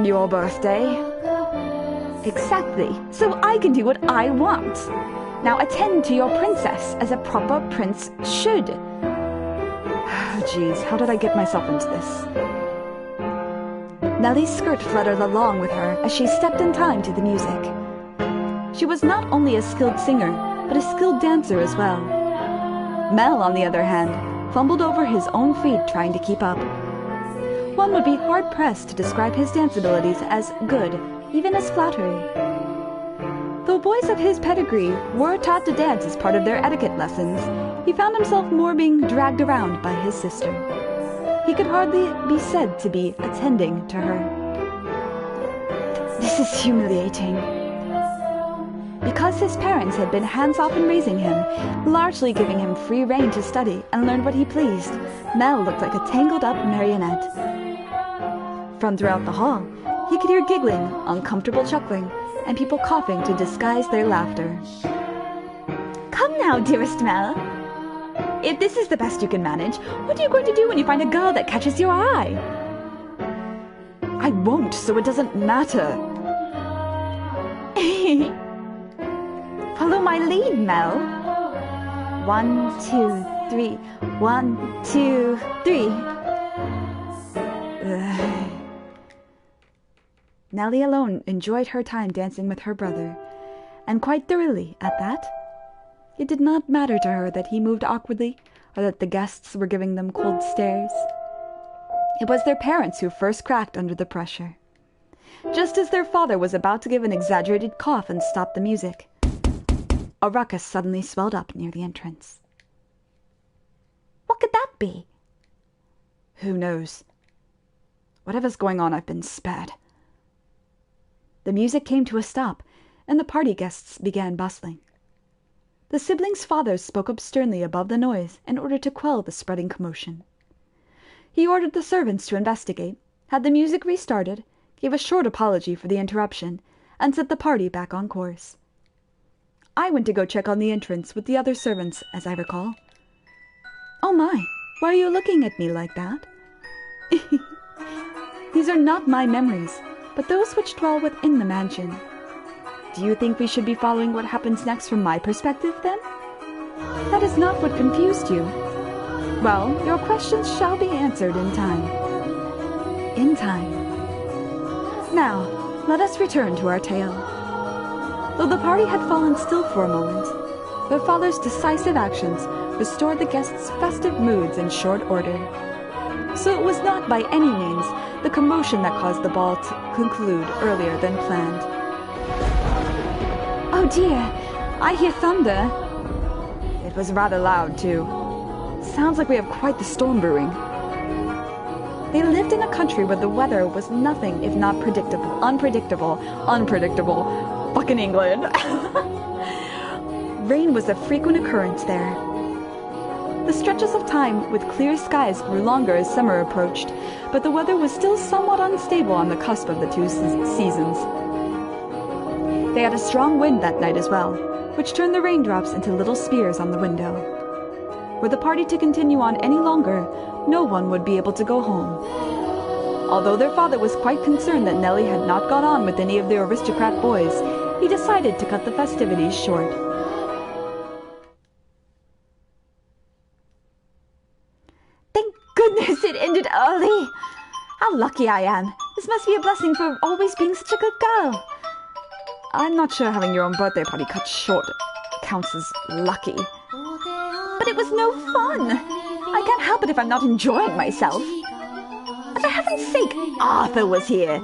Your birthday. Exactly. So I can do what I want. Now attend to your princess as a proper prince should. Jeez, how did I get myself into this? Nellie's skirt fluttered along with her as she stepped in time to the music. She was not only a skilled singer, but a skilled dancer as well. Mel, on the other hand, fumbled over his own feet trying to keep up. One would be hard-pressed to describe his dance abilities as good, even as flattering. Though boys of his pedigree were taught to dance as part of their etiquette lessons, he found himself more being dragged around by his sister. He could hardly be said to be attending to her. This is humiliating. Because his parents had been hands-off in raising him, largely giving him free rein to study and learn what he pleased, Mel looked like a tangled-up marionette. From throughout the hall, he could hear giggling, uncomfortable chuckling, and people coughing to disguise their laughter. Come now, dearest Mel. If this is the best you can manage, what are you going to do when you find a girl that catches your eye? I won't, so it doesn't matter. Follow my lead, Mel. 1, 2, 3. 1, 2, 3. Nellie alone enjoyed her time dancing with her brother, and quite thoroughly at that. It did not matter to her that he moved awkwardly, or that the guests were giving them cold stares. It was their parents who first cracked under the pressure. Just as their father was about to give an exaggerated cough and stop the music, a ruckus suddenly swelled up near the entrance. What could that be? Who knows? Whatever's going on, I've been spared. The music came to a stop, and the party guests began bustling. The siblings' fathers spoke up sternly above the noise in order to quell the spreading commotion. He ordered the servants to investigate, had the music restarted, gave a short apology for the interruption, and set the party back on course. I went to go check on the entrance with the other servants, as I recall. Oh my, why are you looking at me like that? These are not my memories, but those which dwell within the mansion. Do you think we should be following what happens next from my perspective, then? That is not what confused you. Well, your questions shall be answered in time. In time. Now, let us return to our tale. Though the party had fallen still for a moment, their father's decisive actions restored the guests' festive moods in short order. So it was not by any means the commotion that caused the ball to conclude earlier than planned. Oh dear, I hear thunder. It was rather loud, too. Sounds like we have quite the storm brewing. They lived in a country where the weather was nothing if not unpredictable. Fucking England. Rain was a frequent occurrence there. The stretches of time with clear skies grew longer as summer approached, but the weather was still somewhat unstable on the cusp of the two seasons. They had a strong wind that night as well, which turned the raindrops into little spears on the window. Were the party to continue on any longer, no one would be able to go home. Although their father was quite concerned that Nellie had not got on with any of the aristocrat boys, he decided to cut the festivities short. Thank goodness it ended early. How lucky I am. This must be a blessing for always being such a good girl. I'm not sure having your own birthday party cut short counts as lucky. But it was no fun. I can't help it if I'm not enjoying myself. For heaven's sake, Arthur was here.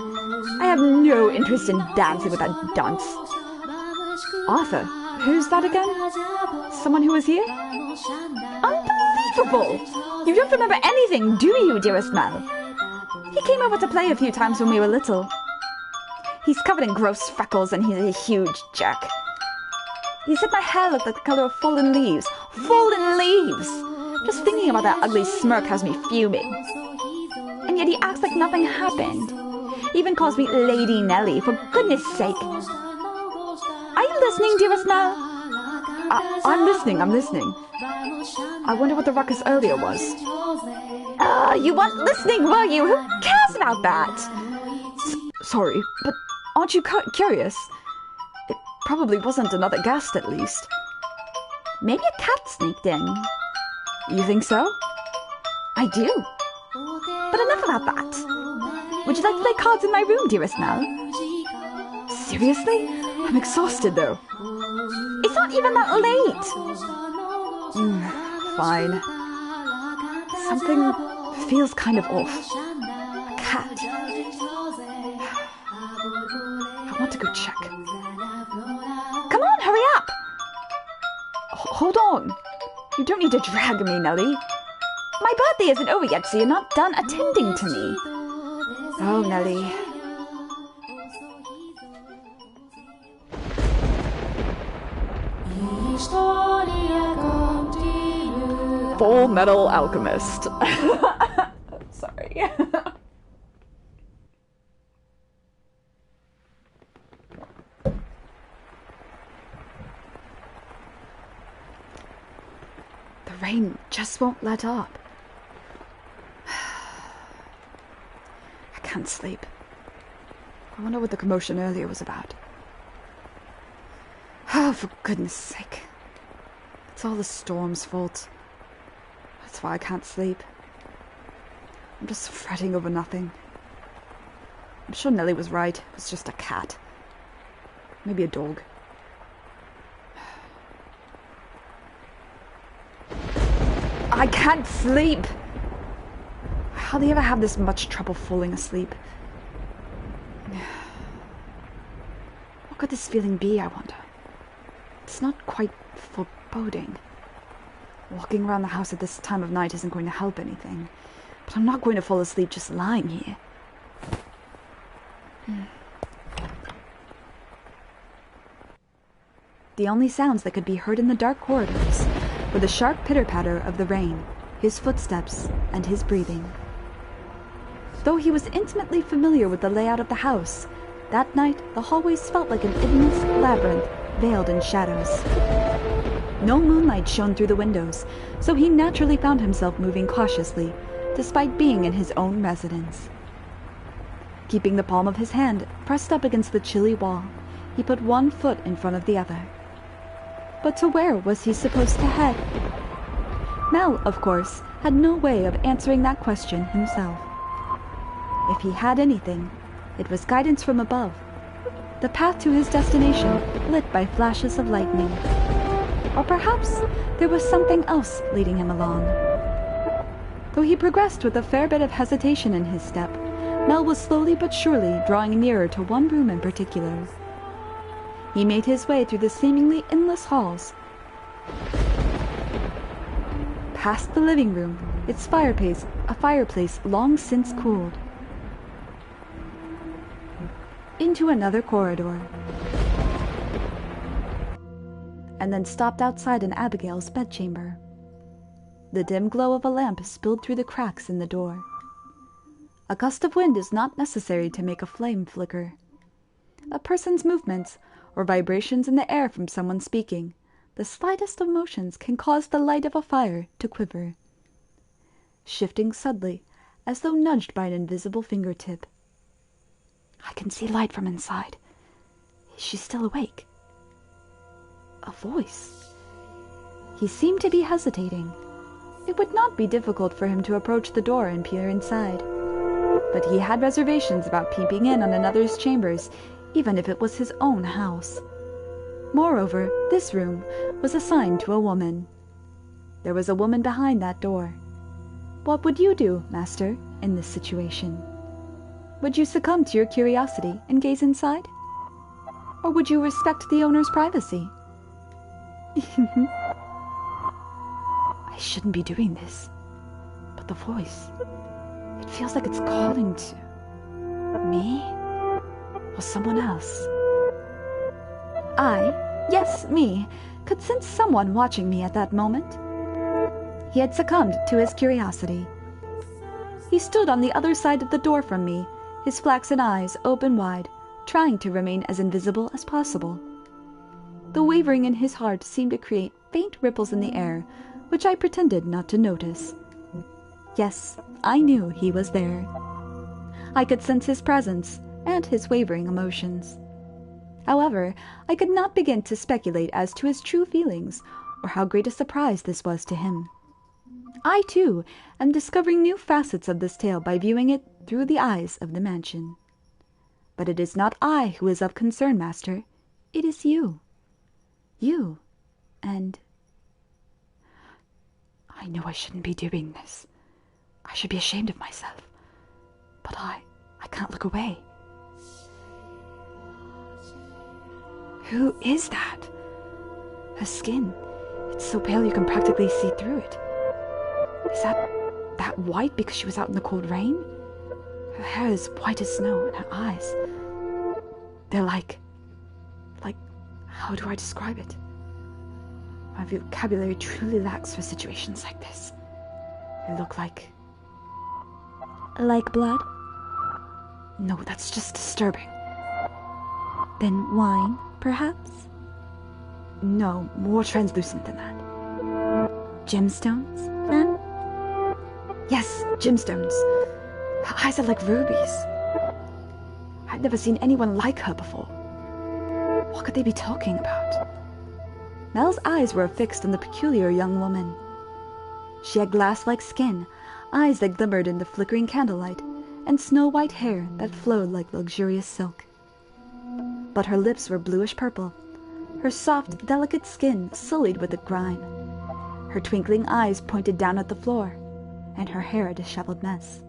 I have no interest in dancing with that dunce. Arthur? Who's that again? Someone who was here? Unbelievable! You don't remember anything, do you, dearest Mel? He came over to play a few times when we were little. He's covered in gross freckles and he's a huge jerk. He said my hair looked like the color of fallen leaves. Fallen leaves! Just thinking about that ugly smirk has me fuming. And yet he acts like nothing happened. He even calls me Lady Nellie, for goodness sake. Are you listening, dearest Mel? I'm listening. I wonder what the ruckus earlier was. You weren't listening, were you? Who cares about that? Sorry, but aren't you curious? It probably wasn't another guest, at least. Maybe a cat sneaked in. You think so? I do. But enough about that. Would you like to play cards in my room, dearest Mel? Seriously? I'm exhausted, though. It's not even that late. Fine. Something feels kind of off. A cat. I want to go check. Come on, hurry up. Hold on. You don't need to drag me, Nellie. My birthday isn't over yet, so you're not done attending to me. Oh, Nellie. Full Metal Alchemist. Sorry. The rain just won't let up. I can't sleep. I wonder what the commotion earlier was about. Oh, for goodness sake. It's all the storm's fault. That's why I can't sleep. I'm just fretting over nothing. I'm sure Nellie was right. It was just a cat. Maybe a dog. I can't sleep! How do you ever have this much trouble falling asleep? What could this feeling be, I wonder? It's not quite foreboding. Walking around the house at this time of night isn't going to help anything. But I'm not going to fall asleep just lying here. The only sounds that could be heard in the dark corridors were the sharp pitter-patter of the rain, his footsteps, and his breathing. Though he was intimately familiar with the layout of the house, that night the hallways felt like an endless labyrinth veiled in shadows. No moonlight shone through the windows, so he naturally found himself moving cautiously, despite being in his own residence. Keeping the palm of his hand pressed up against the chilly wall, he put one foot in front of the other. But to where was he supposed to head? Mel, of course, had no way of answering that question himself. If he had anything, it was guidance from above, the path to his destination lit by flashes of lightning. Or perhaps there was something else leading him along. Though he progressed with a fair bit of hesitation in his step, Mel was slowly but surely drawing nearer to one room in particular. He made his way through the seemingly endless halls, past the living room, its fireplace long since cooled, into another corridor, and then stopped outside an Abigail's bedchamber. The dim glow of a lamp spilled through the cracks in the door. A gust of wind is not necessary to make a flame flicker. A person's movements, or vibrations in the air from someone speaking, the slightest of motions can cause the light of a fire to quiver. Shifting suddenly, as though nudged by an invisible fingertip. I can see light from inside. Is she still awake? A voice. He seemed to be hesitating. It would not be difficult for him to approach the door and peer inside. But he had reservations about peeping in on another's chambers, even if it was his own house. Moreover, this room was assigned to a woman. There was a woman behind that door. What would you do, master, in this situation? Would you succumb to your curiosity and gaze inside? Or would you respect the owner's privacy? I shouldn't be doing this. But the voice, it feels like it's calling to me? Or someone else? Yes, me, could sense someone watching me at that moment. He had succumbed to his curiosity. He stood on the other side of the door from me, his flaxen eyes open wide, trying to remain as invisible as possible. The wavering in his heart seemed to create faint ripples in the air, which I pretended not to notice. Yes, I knew he was there. I could sense his presence and his wavering emotions. However, I could not begin to speculate as to his true feelings, or how great a surprise this was to him. I, too, am discovering new facets of this tale by viewing it through the eyes of the mansion. But it is not I who is of concern, master. It is you. You, and... I know I shouldn't be doing this. I should be ashamed of myself. But I can't look away. Who is that? Her skin, it's so pale you can practically see through it. Is that white because she was out in the cold rain? Her hair is white as snow, and her eyes, they're like, how do I describe it? My vocabulary truly lacks for situations like this. They look like... Like blood? No, that's just disturbing. Then wine, perhaps? No, more translucent than that. Gemstones, then? Yes, gemstones. Her eyes are like rubies. I'd never seen anyone like her before. What could they be talking about? Mel's eyes were fixed on the peculiar young woman. She had glass-like skin, eyes that glimmered in the flickering candlelight, and snow-white hair that flowed like luxurious silk. But her lips were bluish-purple, her soft, delicate skin sullied with the grime. Her twinkling eyes pointed down at the floor, and her hair a disheveled mess.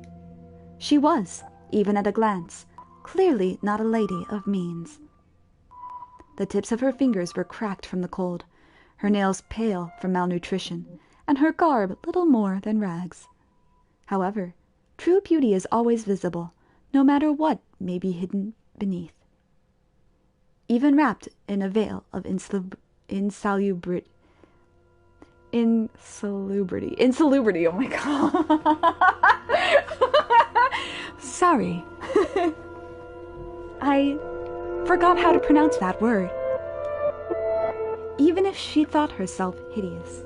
She was, even at a glance, clearly not a lady of means. The tips of her fingers were cracked from the cold, her nails pale from malnutrition, and her garb little more than rags. However, true beauty is always visible, no matter what may be hidden beneath. Even wrapped in a veil of insalubrity, oh my god. Sorry. I forgot how to pronounce that word. Even if she thought herself hideous.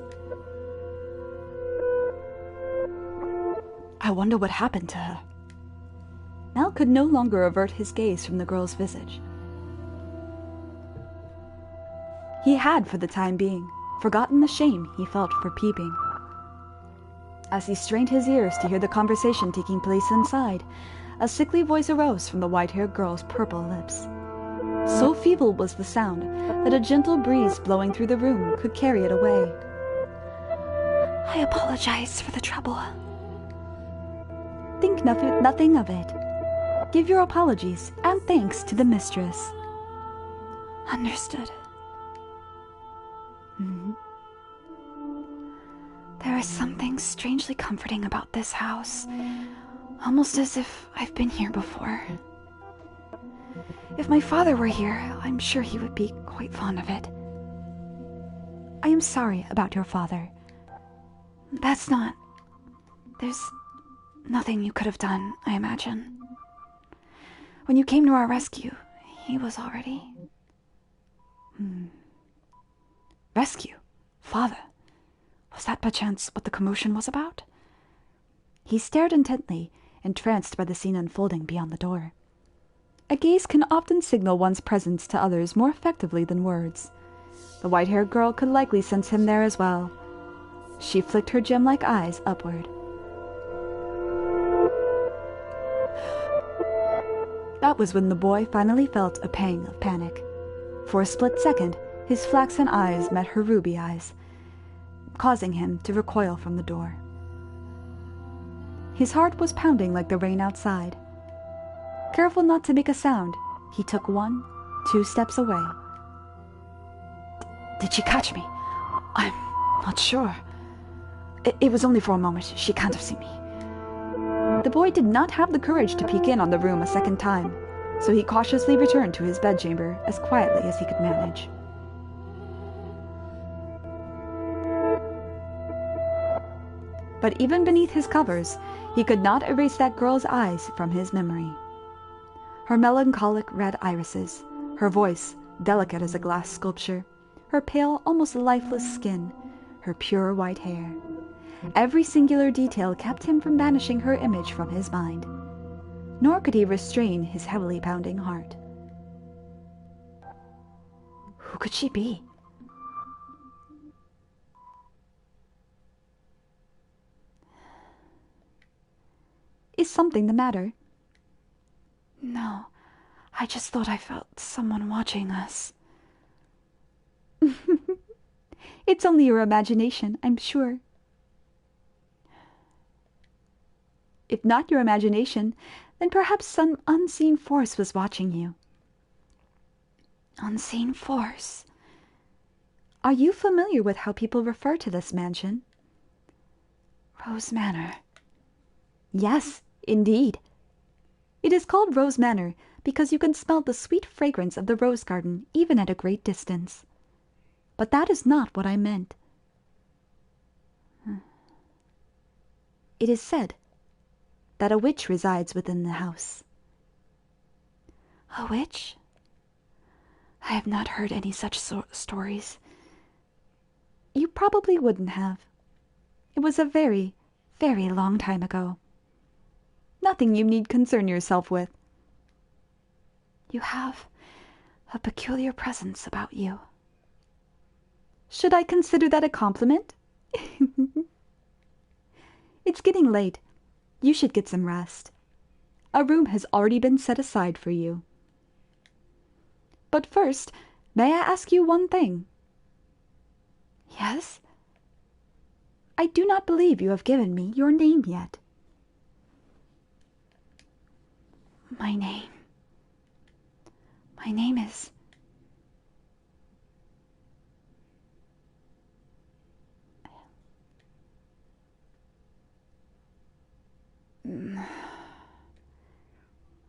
I wonder what happened to her. Mel could no longer avert his gaze from the girl's visage. He had, for the time being, forgotten the shame he felt for peeping. As he strained his ears to hear the conversation taking place inside, a sickly voice arose from the white-haired girl's purple lips. So feeble was the sound that a gentle breeze blowing through the room could carry it away. I apologize for the trouble. Think nothing of it. Give your apologies and thanks to the mistress. Understood. There is something strangely comforting about this house, almost as if I've been here before. If my father were here, I'm sure he would be quite fond of it. I am sorry about your father. There's nothing you could have done, I imagine. When you came to our rescue, he was already... Rescue? Father? Was that perchance what the commotion was about? He stared intently, entranced by the scene unfolding beyond the door. A gaze can often signal one's presence to others more effectively than words. The white-haired girl could likely sense him there as well. She flicked her gem-like eyes upward. That was when the boy finally felt a pang of panic. For a split second, his flaxen eyes met her ruby eyes, causing him to recoil from the door. His heart was pounding like the rain outside. Careful not to make a sound, he took 1, 2 steps away. Did she catch me? I'm not sure. It was only for a moment. She can't have seen me. The boy did not have the courage to peek in on the room a second time, so he cautiously returned to his bedchamber as quietly as he could manage. But even beneath his covers, he could not erase that girl's eyes from his memory. Her melancholic red irises, her voice, delicate as a glass sculpture, her pale, almost lifeless skin, her pure white hair. Every singular detail kept him from banishing her image from his mind. Nor could he restrain his heavily pounding heart. Who could she be? Is something the matter? No, I just thought I felt someone watching us. It's only your imagination, I'm sure. If not your imagination, then perhaps some unseen force was watching you. Unseen force? Are you familiar with how people refer to this mansion? Rose Manor. Yes, indeed. It is called Rose Manor because you can smell the sweet fragrance of the rose garden even at a great distance. But that is not what I meant. It is said that a witch resides within the house. A witch? I have not heard any such stories. You probably wouldn't have. It was a very, very long time ago. Nothing you need concern yourself with. You have a peculiar presence about you. Should I consider that a compliment? It's getting late. You should get some rest. A room has already been set aside for you. But first, may I ask you one thing? Yes? I do not believe you have given me your name yet. My name is...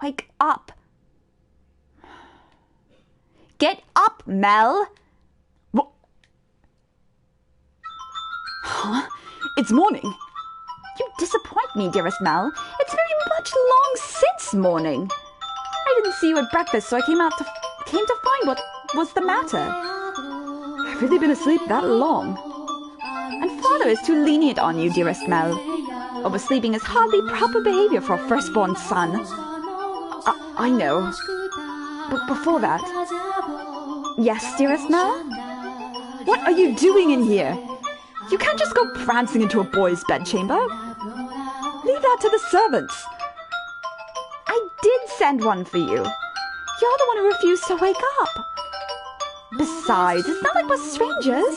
Wake up! Get up, Mel! What? Huh? It's morning. You disappoint me, dearest Mel. It's very much long since morning. I didn't see you at breakfast, so I came to find what was the matter. I've really been asleep that long. And father is too lenient on you, dearest Mel. Oversleeping is hardly proper behavior for a firstborn son. I know. But before that... Yes, dearest Mel? What are you doing in here? You can't just go prancing into a boy's bedchamber. Leave that to the servants. I did send one for you. You're the one who refused to wake up. Besides, it's not like we're strangers.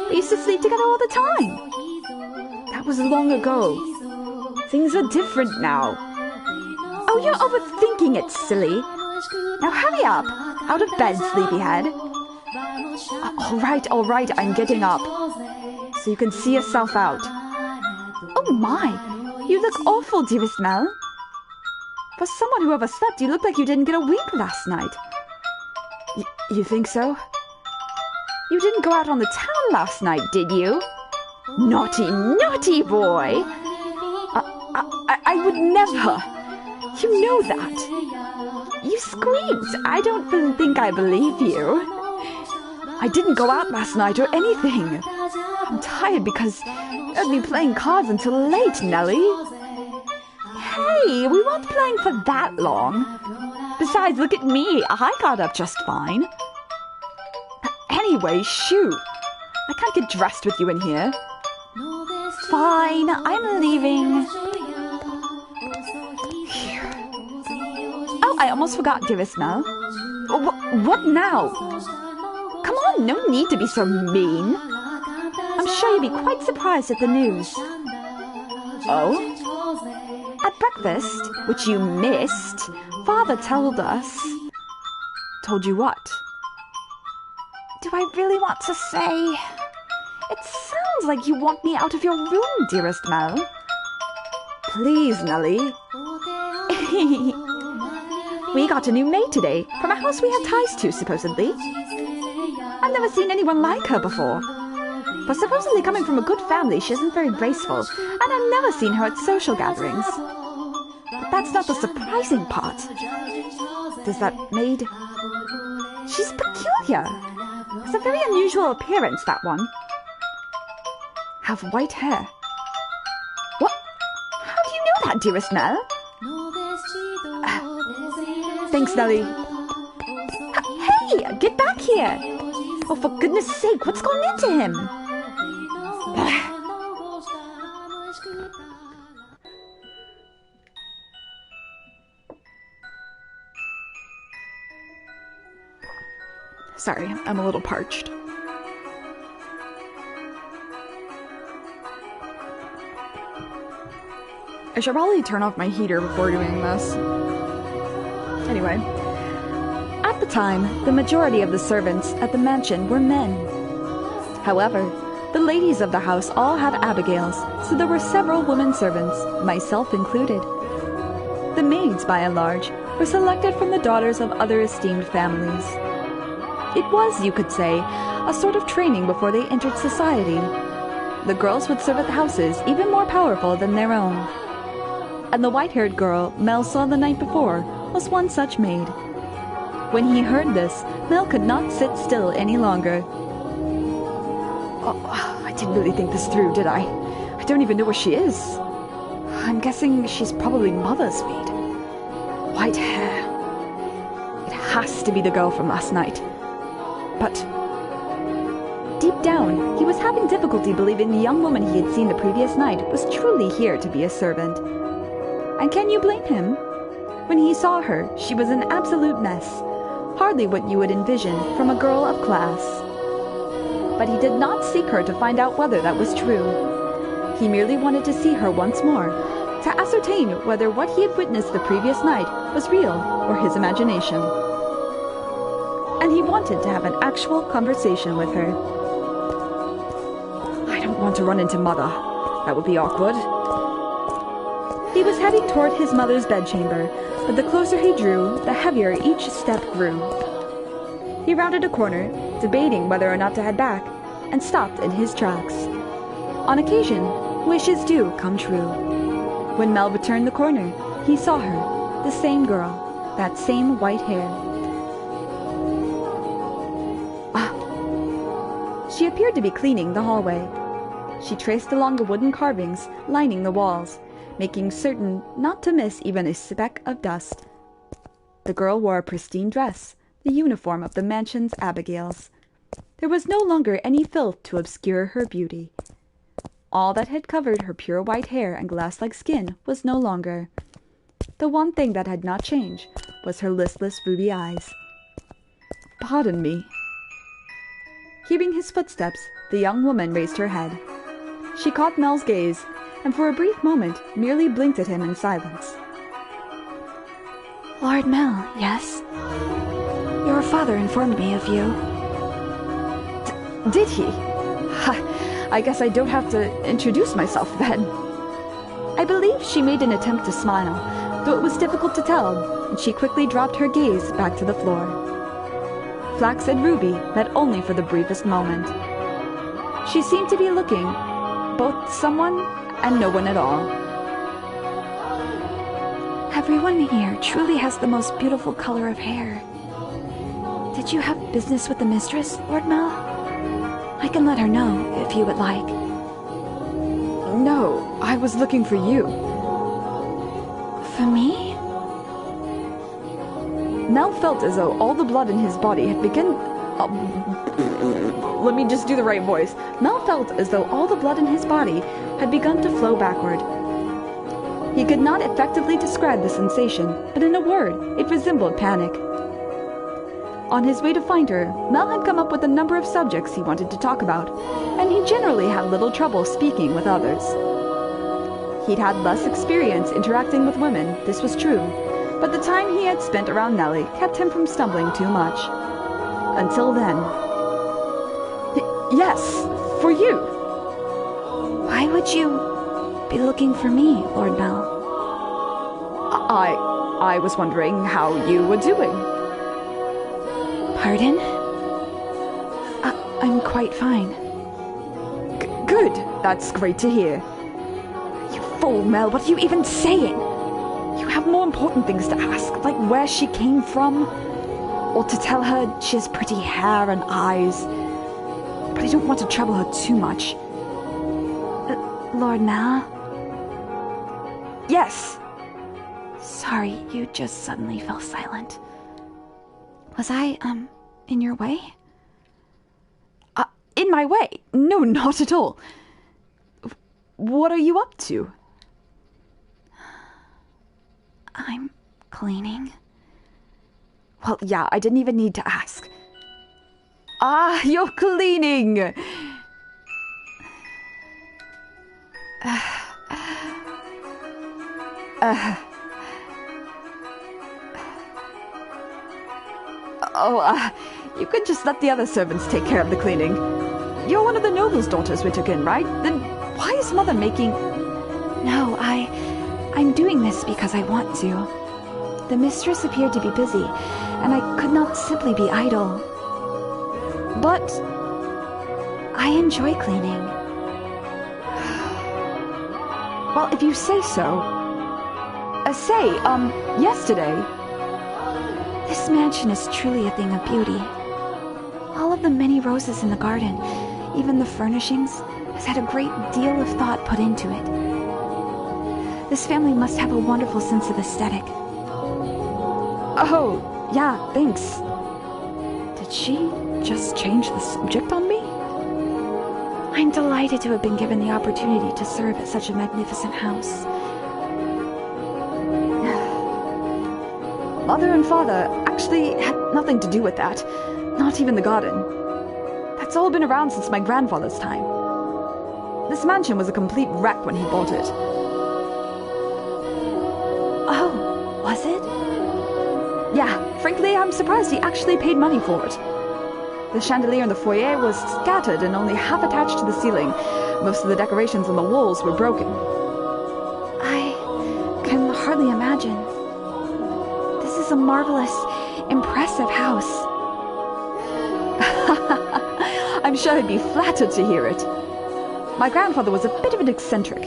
We used to sleep together all the time. That was long ago. Things are different now. Oh, you're overthinking it, silly. Now hurry up. Out of bed, sleepyhead. All right, I'm getting up. So you can see yourself out. Oh my, you look awful, dearest Mel. For someone who overslept, you look like you didn't get a wink last night. You think so? You didn't go out on the town last night, did you? Naughty, naughty boy. I would never. You know that. You screamed. I don't think I believe you. I didn't go out last night or anything. I'm tired because I'd be playing cards until late, Nellie. Hey, we weren't playing for that long. Besides, look at me. I got up just fine. Anyway, shoo. I can't get dressed with you in here. Fine, I'm leaving. Oh, I almost forgot, dearest Mel. What now? Come on, no need to be so mean. I'm sure you'll be quite surprised at the news. Oh? At breakfast, which you missed, Father told us... Told you what? Do I really want to say? It sounds like you want me out of your room, dearest Mel. Please, Nellie. We got a new maid today, from a house we have ties to, supposedly. I've never seen anyone like her before. But supposedly coming from a good family, she isn't very graceful, and I've never seen her at social gatherings. But that's not the surprising part. Does that maid... She's peculiar. It's a very unusual appearance, that one. Have white hair. What? How do you know that, dearest Mel? Thanks, Nellie. Hey, get back here! Oh, for goodness sake, what's gone into him? Sorry, I'm a little parched. I should probably turn off my heater before doing this. Anyway, at the time, the majority of the servants at the mansion were men. However, the ladies of the house all had Abigails, so there were several women servants, myself included. The maids, by and large, were selected from the daughters of other esteemed families. It was, you could say, a sort of training before they entered society. The girls would serve at the houses even more powerful than their own. And the white-haired girl Mel saw the night before was one such maid. When he heard this, Mel could not sit still any longer. Oh, I didn't really think this through, did I? I don't even know where she is. I'm guessing she's probably Mother's maid. White hair. It has to be the girl from last night. But deep down, he was having difficulty believing the young woman he had seen the previous night was truly here to be a servant. And can you blame him? When he saw her, she was an absolute mess, hardly what you would envision from a girl of class. But he did not seek her to find out whether that was true. He merely wanted to see her once more, to ascertain whether what he had witnessed the previous night was real or his imagination. And he wanted to have an actual conversation with her. I don't want to run into Mother. That would be awkward. He was heading toward his mother's bedchamber, but the closer he drew, the heavier each step grew. He rounded a corner, debating whether or not to head back, and stopped in his tracks. On occasion, wishes do come true. When Mel returned the corner, he saw her, the same girl, that same white hair. She appeared to be cleaning the hallway. She traced along the wooden carvings lining the walls, making certain not to miss even a speck of dust. The girl wore a pristine dress, the uniform of the mansion's Abigails. There was no longer any filth to obscure her beauty. All that had covered her pure white hair and glass-like skin was no longer. The one thing that had not changed was her listless ruby eyes. Pardon me. Hearing his footsteps, the young woman raised her head. She caught Mel's gaze, and for a brief moment merely blinked at him in silence. Lord Mel, yes? Your father informed me of you. Did he? I guess I don't have to introduce myself then. I believe she made an attempt to smile, though it was difficult to tell, and she quickly dropped her gaze back to the floor. Flax and Ruby met only for the briefest moment. She seemed to be looking, both someone and no one at all. Everyone here truly has the most beautiful color of hair. Did you have business with the mistress, Lord Mel? I can let her know if you would like. No, I was looking for you. For me? Mel felt as though all the blood in his body had begun... let me just do the right voice. Mel felt as though all the blood in his body had begun to flow backward. He could not effectively describe the sensation, but in a word, it resembled panic. On his way to find her, Mel had come up with a number of subjects he wanted to talk about, and he generally had little trouble speaking with others. He'd had less experience interacting with women, this was true, but the time he had spent around Nellie kept him from stumbling too much. Until then. Yes, for you. Why would you be looking for me, Lord Mel? I was wondering how you were doing. Pardon? I'm quite fine. Good. That's great to hear. You fool, Mel. What are you even saying? You have more important things to ask, like where she came from, or to tell her she has pretty hair and eyes. But I don't want to trouble her too much. Lord Mel? Yes. Sorry, you just suddenly fell silent. Was I, in your way? In my way? No, not at all. What are you up to? I'm cleaning. Well, yeah, I didn't even need to ask. Ah, you're cleaning! You could just let the other servants take care of the cleaning. You're one of the noble's daughters we took in, right? Then why is Mother making... No, I'm doing this because I want to. The mistress appeared to be busy, and I could not simply be idle. But... I enjoy cleaning. Well, if you say so... yesterday... This mansion is truly a thing of beauty. All of the many roses in the garden, even the furnishings, has had a great deal of thought put into it. This family must have a wonderful sense of aesthetic. Oh, yeah, thanks. Did she just change the subject on me? I'm delighted to have been given the opportunity to serve at such a magnificent house. Mother and father actually had nothing to do with that. Not even the garden. That's all been around since my grandfather's time. This mansion was a complete wreck when he bought it. Oh, was it? Yeah, frankly, I'm surprised he actually paid money for it. The chandelier in the foyer was scattered and only half attached to the ceiling. Most of the decorations on the walls were broken. I can hardly imagine. This is a marvelous, impressive house. I'm sure he'd be flattered to hear it. My grandfather was a bit of an eccentric.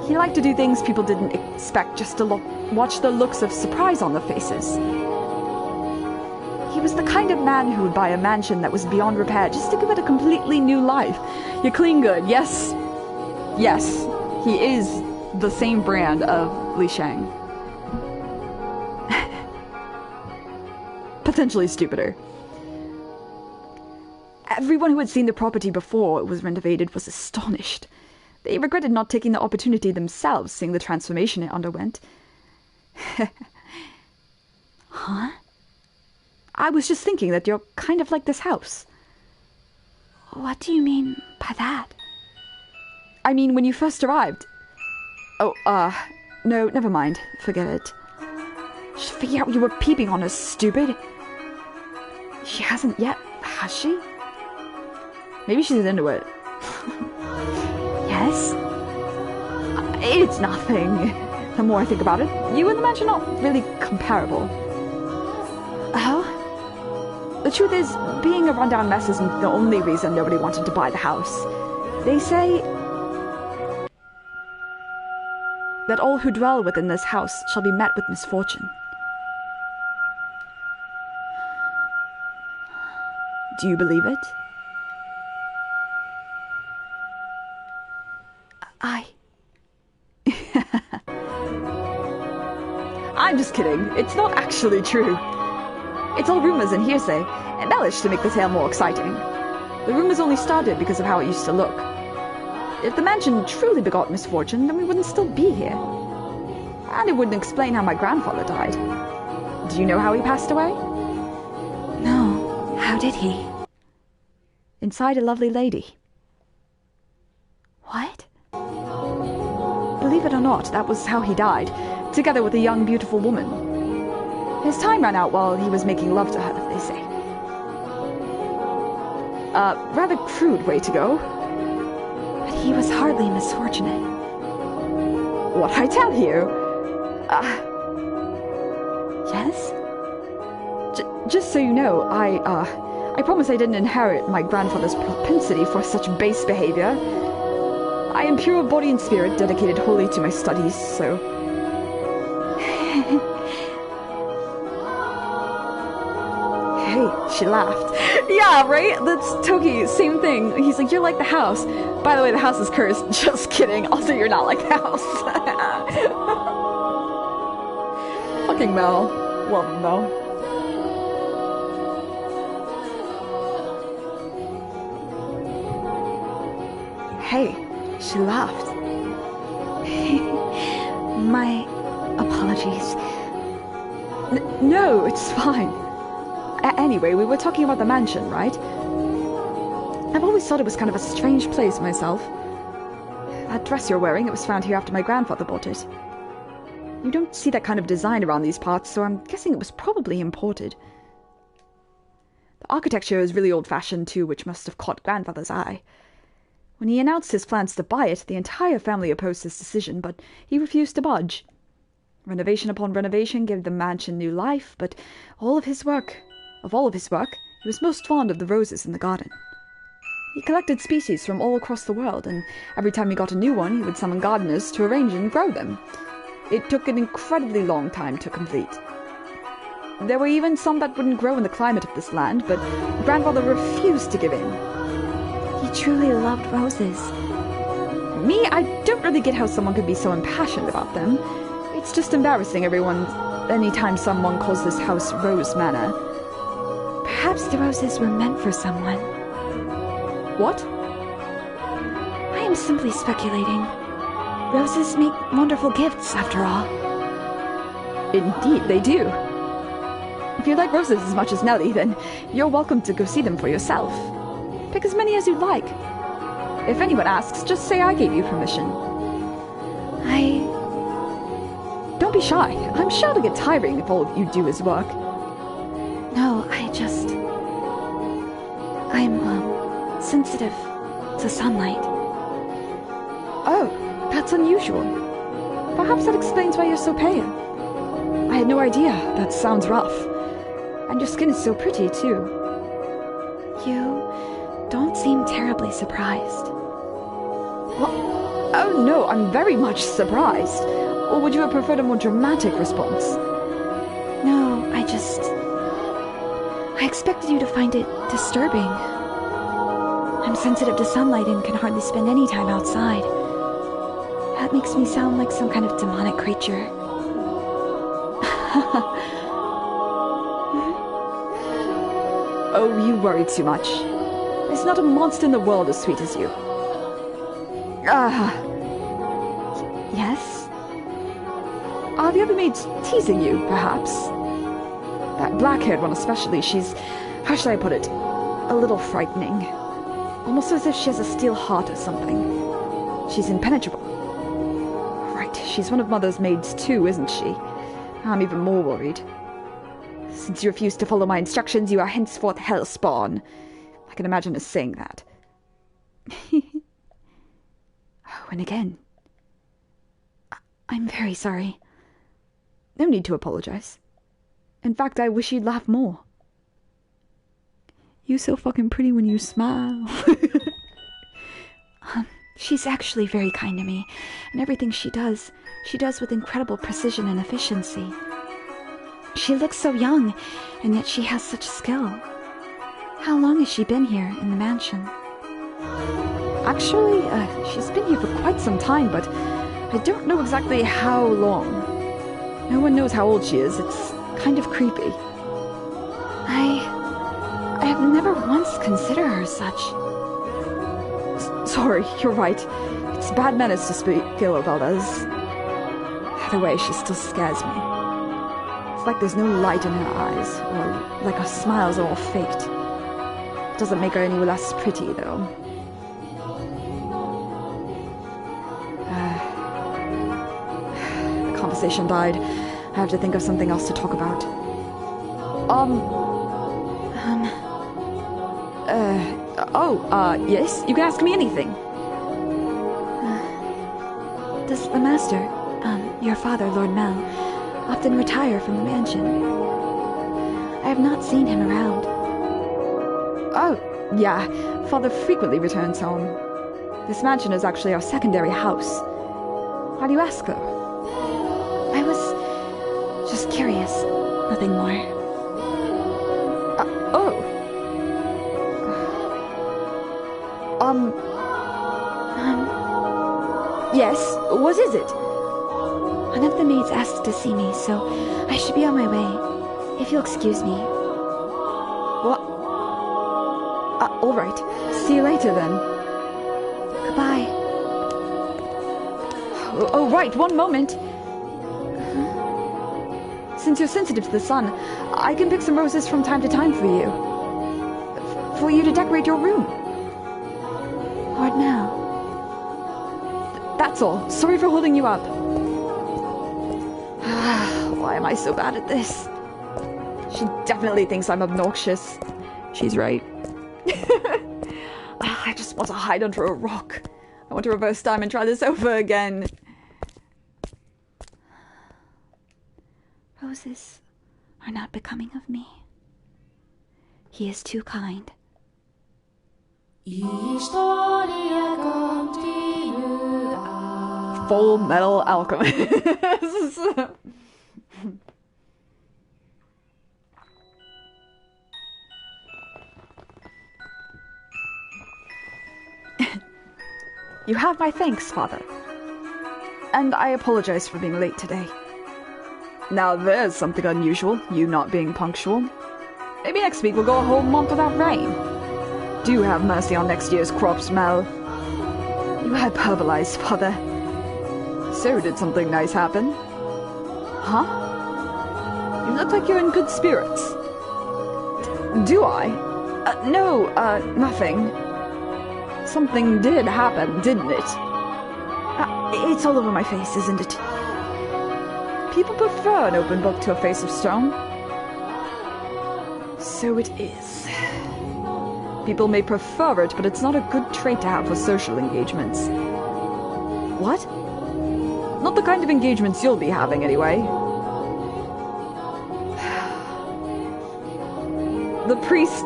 He liked to do things people didn't expect just to watch the looks of surprise on their faces. He was the kind of man who would buy a mansion that was beyond repair just to give it a completely new life. You clean good, yes. Yes, he is the same brand of Li Shang. Potentially stupider. Everyone who had seen the property before it was renovated was astonished. They regretted not taking the opportunity themselves, seeing the transformation it underwent. Huh? I was just thinking that you're kind of like this house. What do you mean by that? I mean, when you first arrived... Oh, no, never mind. Forget it. Just figure out you were peeping on us, stupid. She hasn't yet, has she? Maybe she's into it. Yes? It's nothing. The more I think about it, you and the mansion are not really comparable. Oh? The truth is, being a rundown mess isn't the only reason nobody wanted to buy the house. They say that all who dwell within this house shall be met with misfortune. Do you believe it? I'm just kidding. It's not actually true. It's all rumors and hearsay, embellished to make the tale more exciting. The rumors only started because of how it used to look. If the mansion truly begot misfortune, then we wouldn't still be here. And it wouldn't explain how my grandfather died. Do you know how he passed away? No. How did he? Inside a lovely lady. What? Believe it or not, that was how he died, together with a young, beautiful woman. His time ran out while he was making love to her, they say. Rather crude way to go. But he was hardly misfortunate. What I tell you? Yes? Just so you know, I promise I didn't inherit my grandfather's propensity for such base behavior. I am pure body and spirit, dedicated wholly to my studies, so... Hey, she laughed. Yeah, right? That's Toki, same thing. He's like, you're like the house. By the way, the house is cursed. Just kidding. Also, you're not like the house. Fucking Mel. Love Mel. Hey, she laughed. My apologies. No, it's fine. Anyway, we were talking about the mansion, right? I've always thought it was kind of a strange place myself. That dress you're wearing, it was found here after my grandfather bought it. You don't see that kind of design around these parts, so I'm guessing it was probably imported. The architecture is really old-fashioned too, which must have caught grandfather's eye. When he announced his plans to buy it, the entire family opposed his decision, but he refused to budge. Renovation upon renovation gave the mansion new life, but of all of his work, he was most fond of the roses in the garden. He collected species from all across the world, and every time he got a new one, he would summon gardeners to arrange and grow them. It took an incredibly long time to complete. There were even some that wouldn't grow in the climate of this land, but grandfather refused to give in. He truly loved roses. Me, I don't really get how someone could be so impassioned about them. It's just embarrassing anytime someone calls this house Rose Manor. Perhaps the roses were meant for someone. What? I'm simply speculating. Roses make wonderful gifts, after all. Indeed, they do. If you like roses as much as Nellie, then you're welcome to go see them for yourself. Pick as many as you'd like. If anyone asks, just say I gave you permission. Don't be shy. I'm sure it'll get tiring if all you do is work. No, I'm sensitive to sunlight. Oh, that's unusual. Perhaps that explains why you're so pale. I had no idea. That sounds rough. And your skin is so pretty, too. You don't seem terribly surprised. What? Oh no, I'm very much surprised. Or would you have preferred a more dramatic response? No, I expected you to find it disturbing. I'm sensitive to sunlight and can hardly spend any time outside. That makes me sound like some kind of demonic creature. Oh, you worry too much. There's not a monster in the world as sweet as you. Yes? Are the other maids teasing you, perhaps? That black-haired one especially, she's... how should I put it? A little frightening. Almost as if she has a steel heart or something. She's impenetrable. Right, she's one of Mother's maids too, isn't she? I'm even more worried. Since you refuse to follow my instructions, you are henceforth hellspawn. I can imagine us saying that. Oh, and again. I'm very sorry. No need to apologize. In fact, I wish you'd laugh more. You so fucking pretty when you smile. She's actually very kind to me, and everything she does with incredible precision and efficiency. She looks so young, and yet she has such skill. How long has she been here in the mansion? Actually, she's been here for quite some time, but I don't know exactly how long. No one knows how old she is. It's kind of creepy. I have never once considered her such. Sorry, you're right. It's bad manners to speak ill of others. Either way, she still scares me. It's like there's no light in her eyes, or like her smile's all faked. It doesn't make her any less pretty, though. The conversation died. I have to think of something else to talk about. Yes, you can ask me anything. Does the master, your father, Lord Mel, often retire from the mansion? I have not seen him around. Oh, yeah. Father frequently returns home. This mansion is actually our secondary house. Why do you ask, though? I was just curious. Nothing more. Yes, what is it? One of the maids asked to see me, so I should be on my way. If you'll excuse me. What? All right. See you later, then. Goodbye. Oh, right, one moment. Since you're sensitive to the sun, I can pick some roses from time to time for you. For you to decorate your room. Lord Mel. That's all. Sorry for holding you up. Why am I so bad at this? She definitely thinks I'm obnoxious. She's right. I just want to hide under a rock. I want to reverse time and try this over again. Roses are not becoming of me. He is too kind. Full Metal Alchemist. You have my thanks, Father. And I apologize for being late today. Now there's something unusual, you not being punctual. Maybe next week we'll go a whole month without rain. Do have mercy on next year's crops, Mel. You hyperbolize, Father. So, did something nice happen? Huh? You look like you're in good spirits. Do I? No, nothing. Something did happen, didn't it? It's all over my face, isn't it? People prefer an open book to a face of stone. So it is. People may prefer it, but it's not a good trait to have for social engagements. What? Not the kind of engagements you'll be having, anyway. The priest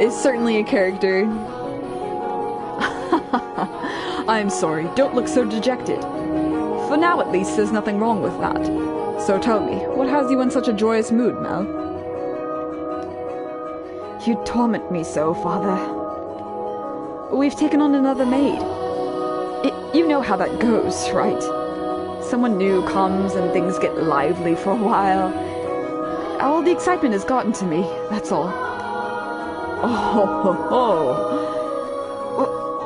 is certainly a character. I'm sorry, don't look so dejected. For now, at least, there's nothing wrong with that. So tell me, what has you in such a joyous mood, Mel? You torment me so, Father. We've taken on another maid. You know how that goes, right? Someone new comes and things get lively for a while. All the excitement has gotten to me, that's all.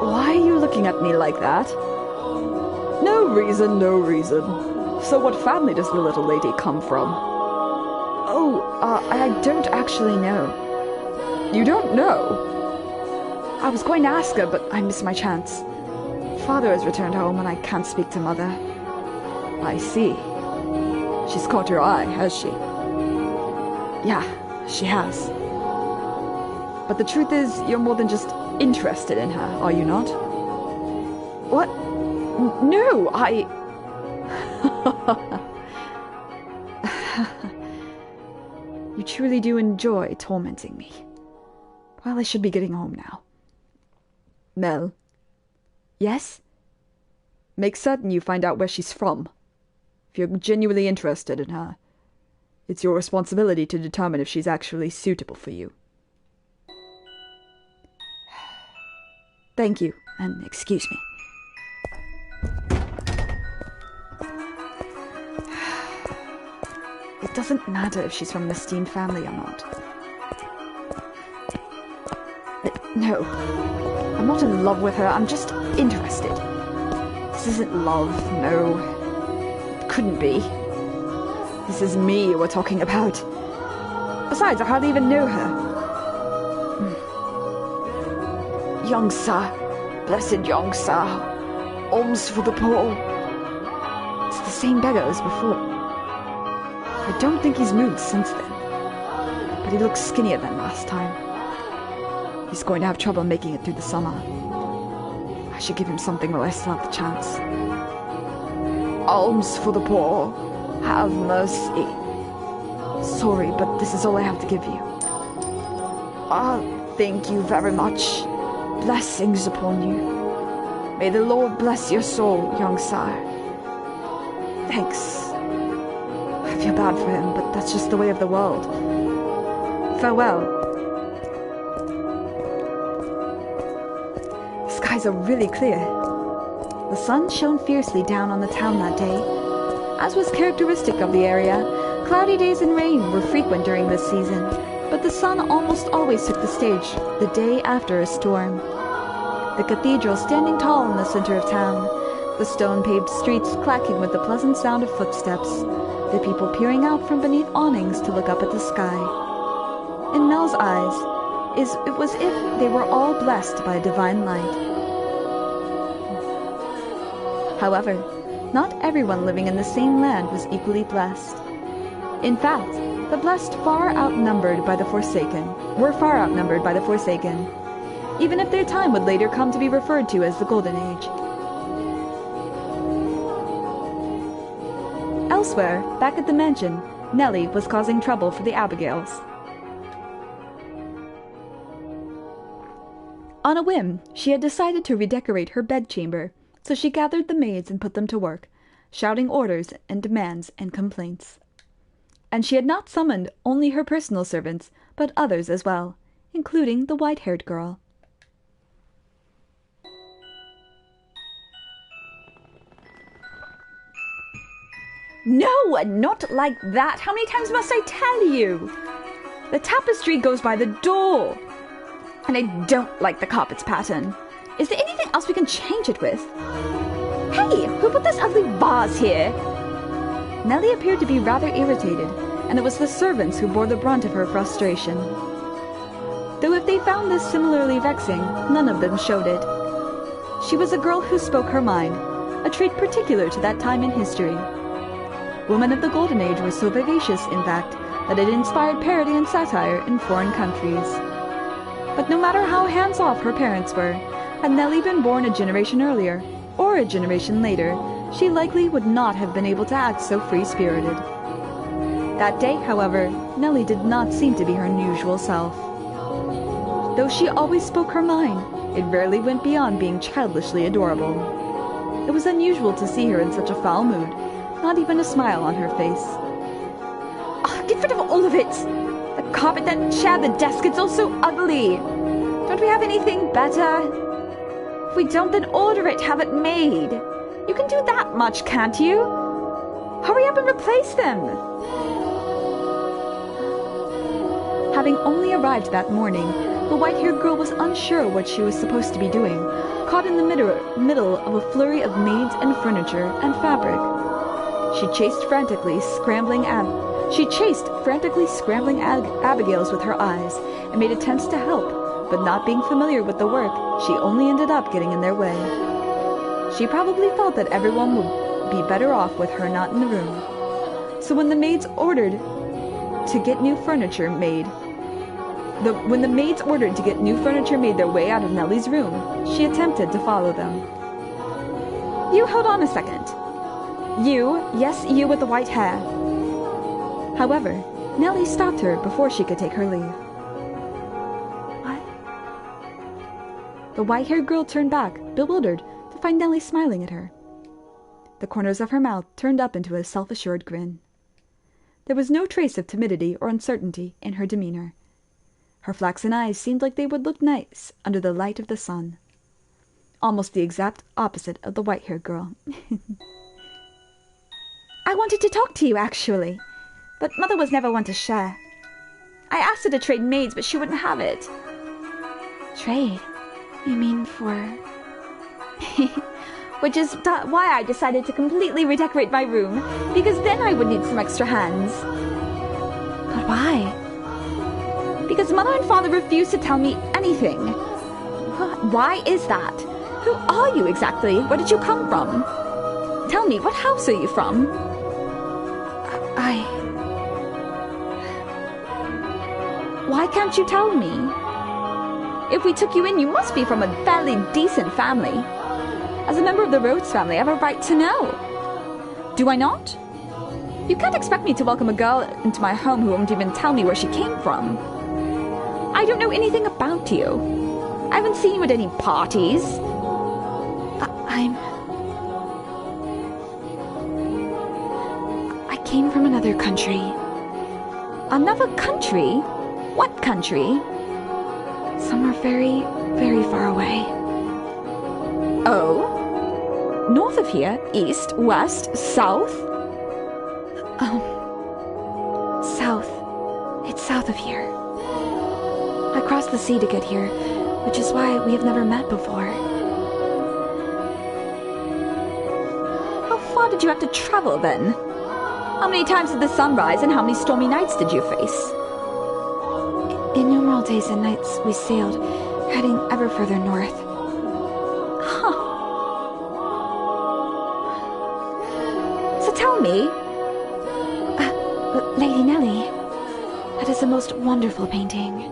Why are you looking at me like that? No reason, no reason. So what family does the little lady come from? I don't actually know. You don't know? I was going to ask her, but I missed my chance. Father has returned home and I can't speak to Mother. I see. She's caught your eye, has she? Yeah, she has. But the truth is, you're more than just interested in her, are you not? What? No, You truly do enjoy tormenting me. Well, I should be getting home now. Mel. Yes? Make certain you find out where she's from. If you're genuinely interested in her, it's your responsibility to determine if she's actually suitable for you. Thank you, and excuse me. It doesn't matter if she's from an esteemed family or not. No, I'm not in love with her, I'm just interested. This isn't love, no. It couldn't be. This is me we're talking about. Besides, I hardly even know her. Young sir, blessed young sir, alms for the poor. It's the same beggar as before. I don't think he's moved since then, but he looks skinnier than last time. He's going to have trouble making it through the summer. I should give him something while I still have the chance. Alms for the poor, have mercy. Sorry, but this is all I have to give you. Thank you very much. Blessings upon you. May the Lord bless your soul, young sire. Thanks. I feel bad for him, but that's just the way of the world. Farewell. The skies are really clear. The sun shone fiercely down on the town that day. As was characteristic of the area, cloudy days and rain were frequent during this season, but the sun almost always took the stage the day after a storm. The cathedral standing tall in the center of town, the stone-paved streets clacking with the pleasant sound of footsteps, the people peering out from beneath awnings to look up at the sky. In Mel's eyes, it was if they were all blessed by a divine light. However, not everyone living in the same land was equally blessed. In fact, the blessed were far outnumbered by the Forsaken, even if their time would later come to be referred to as the Golden Age. Elsewhere, back at the mansion, Nellie was causing trouble for the Abigails. On a whim, she had decided to redecorate her bedchamber, so she gathered the maids and put them to work, shouting orders and demands and complaints. And she had not summoned only her personal servants, but others as well, including the white-haired girl. No, not like that. How many times must I tell you? The tapestry goes by the door. And I don't like the carpet's pattern. Is there anything else we can change it with? Hey, who put this ugly vase here? Nellie appeared to be rather irritated, and it was the servants who bore the brunt of her frustration. Though if they found this similarly vexing, none of them showed it. She was a girl who spoke her mind, a trait particular to that time in history. Women of the Golden Age were so vivacious, in fact, that it inspired parody and satire in foreign countries. But no matter how hands-off her parents were, had Nellie been born a generation earlier, or a generation later, she likely would not have been able to act so free-spirited. That day, however, Nellie did not seem to be her usual self. Though she always spoke her mind, it rarely went beyond being childishly adorable. It was unusual to see her in such a foul mood, not even a smile on her face. Oh, get rid of all of it! The carpet, that chair, the desk, it's all so ugly! Don't we have anything better? If we don't, then order it, have it made. You can do that much, can't you? Hurry up and replace them! Having only arrived that morning, the white-haired girl was unsure what she was supposed to be doing, caught in the middle of a flurry of maids and furniture and fabric. She chased frantically scrambling Abigails with her eyes, and made attempts to help, but not being familiar with the work, she only ended up getting in their way. She probably felt that everyone would be better off with her not in the room. So when the maids ordered to get new furniture made their way out of Nellie's room, she attempted to follow them. You hold on a second. You, yes, you with the white hair. However, Nellie stopped her before she could take her leave. What? The white-haired girl turned back, bewildered, to find Nellie smiling at her. The corners of her mouth turned up into a self-assured grin. There was no trace of timidity or uncertainty in her demeanor. Her flaxen eyes seemed like they would look nice under the light of the sun. Almost the exact opposite of the white-haired girl. I wanted to talk to you, actually, but Mother was never one to share. I asked her to trade maids, but she wouldn't have it. Trade? You mean for... Which is why I decided to completely redecorate my room, because then I would need some extra hands. But why? Because Mother and Father refused to tell me anything. Why is that? Who are you exactly? Where did you come from? Tell me, what house are you from? Why can't you tell me? If we took you in, you must be from a fairly decent family. As a member of the Rhodes family, I have a right to know. Do I not? You can't expect me to welcome a girl into my home who won't even tell me where she came from. I don't know anything about you. I haven't seen you at any parties. I came from another country. Another country? What country? Somewhere very, very far away. Oh? North of here? East? West? South? South. It's south of here. I crossed the sea to get here, which is why we have never met before. How far did you have to travel, then? How many times did the sun rise, and how many stormy nights did you face? Innumerable days and nights we sailed, heading ever further north. Huh. So tell me... Lady Nellie, that is the most wonderful painting.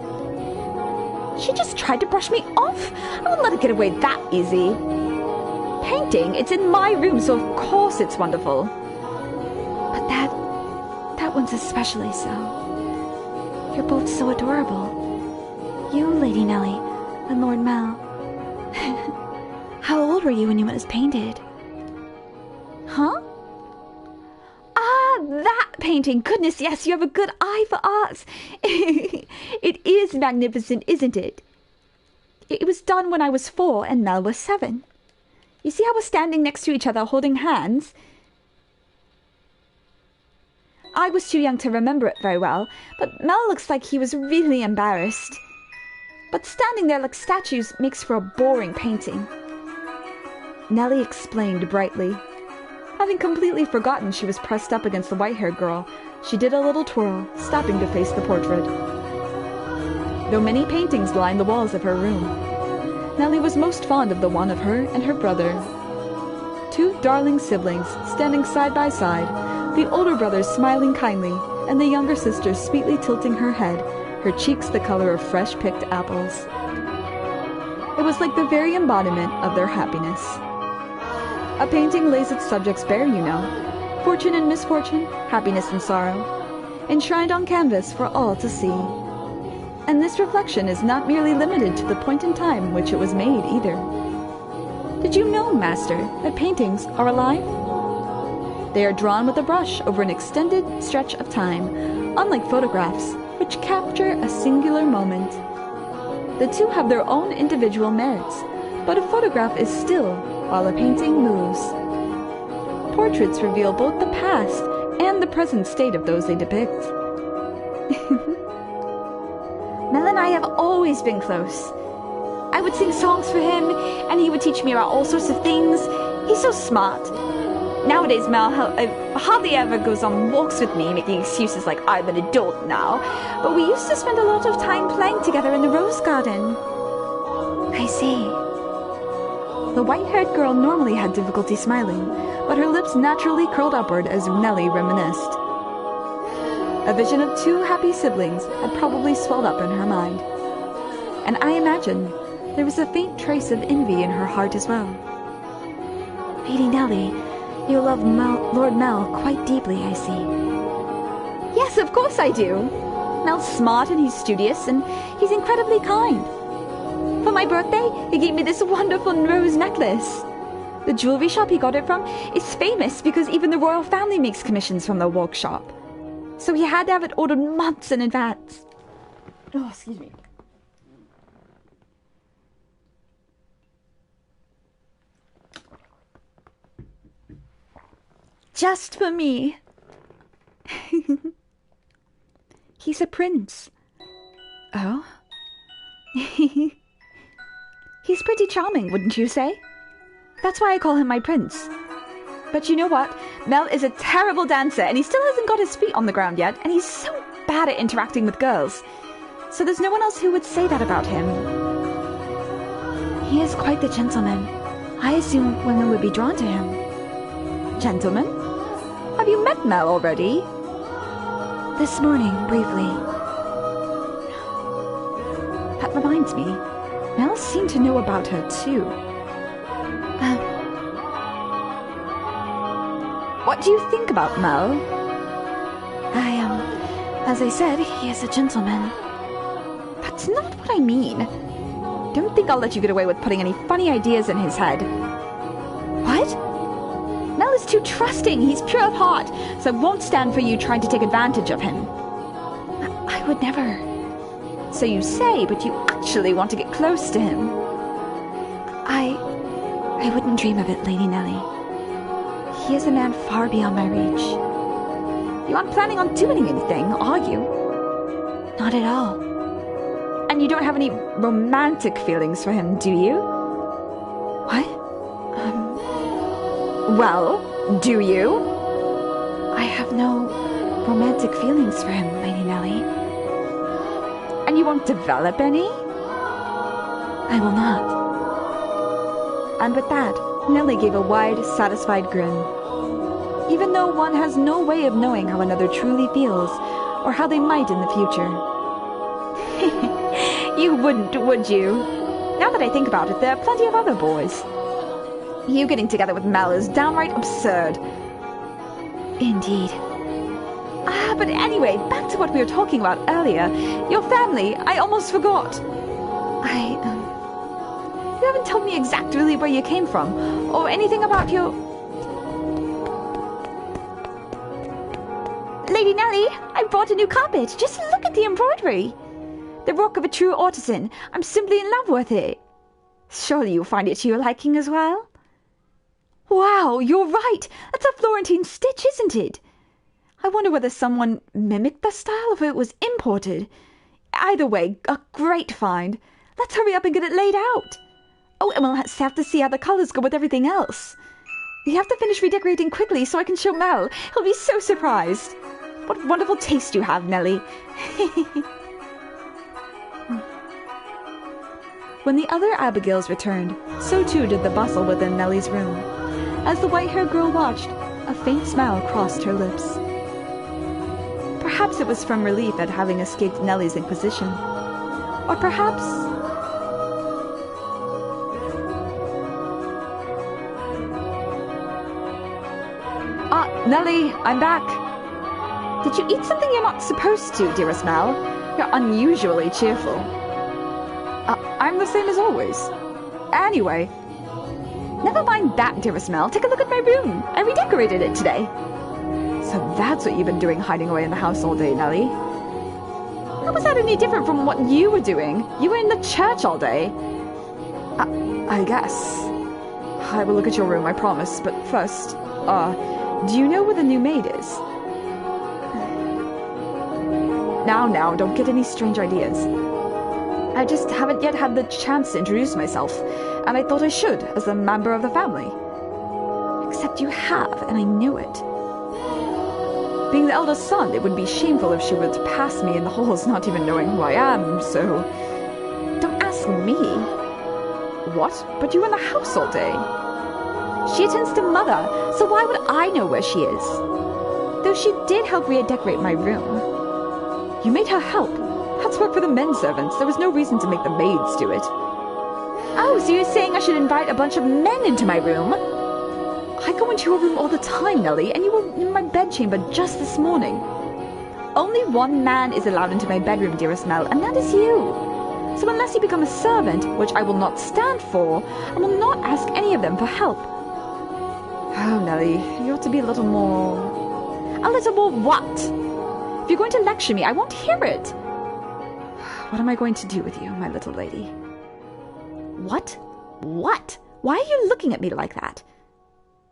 She just tried to brush me off. I wouldn't let it get away that easy. Painting? It's in my room, so of course it's wonderful. But that one's especially so. You're both so adorable. You, Lady Nellie, and Lord Mel. How old were you when you was painted? Huh? Ah, that painting! Goodness, yes, you have a good eye for art. It is magnificent, isn't it? It was done when I was 4 and Mel was 7. You see how we're standing next to each other holding hands? I was too young to remember it very well, but Mel looks like he was really embarrassed. but standing there like statues makes for a boring painting." Nellie explained brightly. Having completely forgotten she was pressed up against the white-haired girl, she did a little twirl, stopping to face the portrait. Though many paintings lined the walls of her room, Nellie was most fond of the one of her and her brother. Two darling siblings, standing side by side, the older brother smiling kindly, and the younger sister sweetly tilting her head, her cheeks the color of fresh-picked apples. It was like the very embodiment of their happiness. A painting lays its subjects bare, you know. Fortune and misfortune, happiness and sorrow, enshrined on canvas for all to see. And this reflection is not merely limited to the point in time which it was made, either. Did you know, Master, that paintings are alive? They are drawn with a brush over an extended stretch of time, unlike photographs, which capture a singular moment. The two have their own individual merits, but a photograph is still while a painting moves. Portraits reveal both the past and the present state of those they depict. Mel and I have always been close. I would sing songs for him, and he would teach me about all sorts of things. He's so smart. Nowadays, Mel hardly ever goes on walks with me, making excuses like I'm an adult now. But we used to spend a lot of time playing together in the rose garden. I see. The white-haired girl normally had difficulty smiling, but her lips naturally curled upward as Nellie reminisced. A vision of two happy siblings had probably swelled up in her mind. And I imagine there was a faint trace of envy in her heart as well. Lady Nellie, you love Lord Mel quite deeply, I see. Yes, of course I do. Mel's smart and he's studious and he's incredibly kind. For my birthday, he gave me this wonderful rose necklace. The jewelry shop he got it from is famous because even the royal family makes commissions from the workshop. So he had to have it ordered months in advance. Oh, excuse me. Just for me. He's a prince. Oh? He's pretty charming, wouldn't you say? That's why I call him my prince. But you know what? Mel is a terrible dancer, and he still hasn't got his feet on the ground yet, and he's so bad at interacting with girls. So there's no one else who would say that about him. He is quite the gentleman. I assume women would be drawn to him. Gentlemen? Have you met Mel already? This morning, briefly. That reminds me, Mel seemed to know about her too. What do you think about Mel? As I said, he is a gentleman. That's not what I mean. Don't think I'll let you get away with putting any funny ideas in his head. What? Mel is too trusting. He's pure of heart, so I won't stand for you trying to take advantage of him. I would never. So you say, but you actually want to get close to him. I wouldn't dream of it, Lady Nellie. He is a man far beyond my reach. You aren't planning on doing anything, are you? Not at all. And you don't have any romantic feelings for him, do you? What? Well, do you? I have no romantic feelings for him, Lady Nellie. And you won't develop any? I will not. And with that, Nellie gave a wide, satisfied grin. Even though one has no way of knowing how another truly feels, or how they might in the future. You wouldn't, would you? Now that I think about it, there are plenty of other boys. You getting together with Mel is downright absurd. Indeed. But anyway, back to what we were talking about earlier. Your family, I almost forgot. You haven't told me exactly where you came from, or anything about your... Lady Nellie, I bought a new carpet. Just look at the embroidery. The work of a true artisan. I'm simply in love with it. Surely you'll find it to your liking as well? Wow, you're right. That's a Florentine stitch, isn't it? I wonder whether someone mimicked the style or if it was imported. Either way, a great find. Let's hurry up and get it laid out. Oh, and we'll have to see how the colors go with everything else. We have to finish redecorating quickly so I can show Mel. He'll be so surprised. What wonderful taste you have, Nellie. When the other Abigails returned, so too did the bustle within Nellie's room. As the white-haired girl watched, a faint smile crossed her lips. Perhaps it was from relief at having escaped Nellie's inquisition. Or perhaps... Nellie, I'm back. Did you eat something you're not supposed to, dearest Mel? You're unusually cheerful. I'm the same as always. Anyway. Never mind that, dearest Mel. Take a look at my room. I redecorated it today. So that's what you've been doing, hiding away in the house all day, Nellie. How was that any different from what you were doing? You were in the church all day. I guess. I will look at your room, I promise. But first, do you know where the new maid is? Now, don't get any strange ideas. I just haven't yet had the chance to introduce myself, and I thought I should, as a member of the family. Except you have, and I knew it. Being the eldest son, it would be shameful if she were to pass me in the halls not even knowing who I am, so... Don't ask me. What? But you were in the house all day. She attends to Mother, so why would I know where she is? Though she did help redecorate my room. You made her help. That's work for the men servants. There was no reason to make the maids do it. Oh, so you're saying I should invite a bunch of men into my room? I go into your room all the time, Nellie, and you were in my bedchamber just this morning. Only one man is allowed into my bedroom, dearest Mel, and that is you. So unless you become a servant, which I will not stand for, I will not ask any of them for help. Oh, Nellie, you ought to be a little more... A little more what? If you're going to lecture me, I won't hear it. What am I going to do with you, my little lady? What? What? Why are you looking at me like that?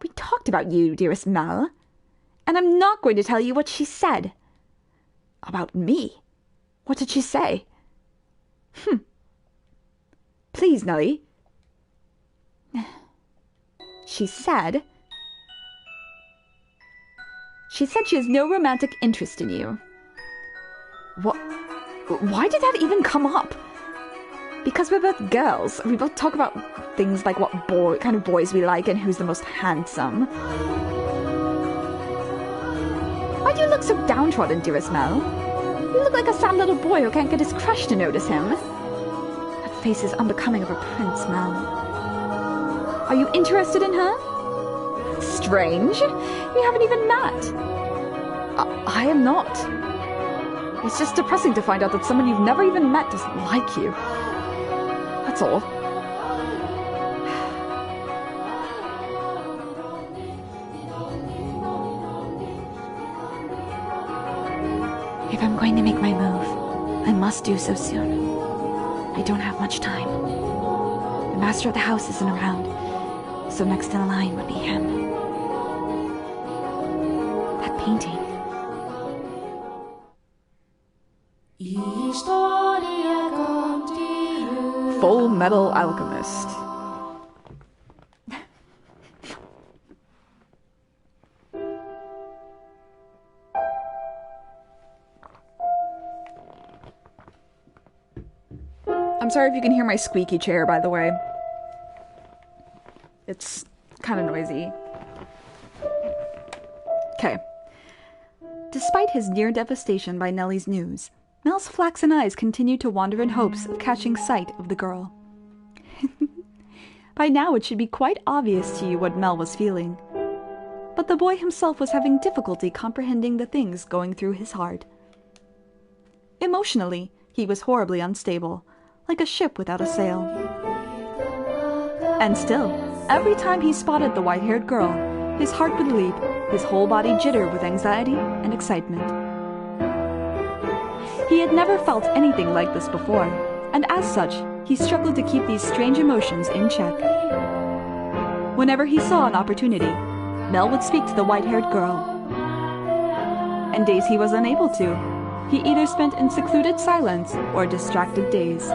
We talked about you, dearest Mel. And I'm not going to tell you what she said. About me? What did she say? Please, Nellie. She said she has no romantic interest in you. What? Why did that even come up? Because we're both girls. We both talk about things like what kind of boys we like and who's the most handsome. Why do you look so downtrodden, dearest Mel? You look like a sad little boy who can't get his crush to notice him. That face is unbecoming of a prince, Mel. Are you interested in her? Strange. We haven't even met. I am not. It's just depressing to find out that someone you've never even met doesn't like you. That's all. If I'm going to make my move, I must do so soon. I don't have much time. The master of the house isn't around, so next in line would be him. That painting. Full Metal Alchemist. I'm sorry if you can hear my squeaky chair, by the way. It's kind of noisy. Okay. Despite his near devastation by Nellie's news, Mel's flaxen eyes continued to wander in hopes of catching sight of the girl. By now it should be quite obvious to you what Mel was feeling. But the boy himself was having difficulty comprehending the things going through his heart. Emotionally, he was horribly unstable, like a ship without a sail. And still, every time he spotted the white-haired girl, his heart would leap, his whole body jitter with anxiety and excitement. He had never felt anything like this before, and as such, he struggled to keep these strange emotions in check. Whenever he saw an opportunity, Mel would speak to the white-haired girl. And days he was unable to, he either spent in secluded silence or distracted days.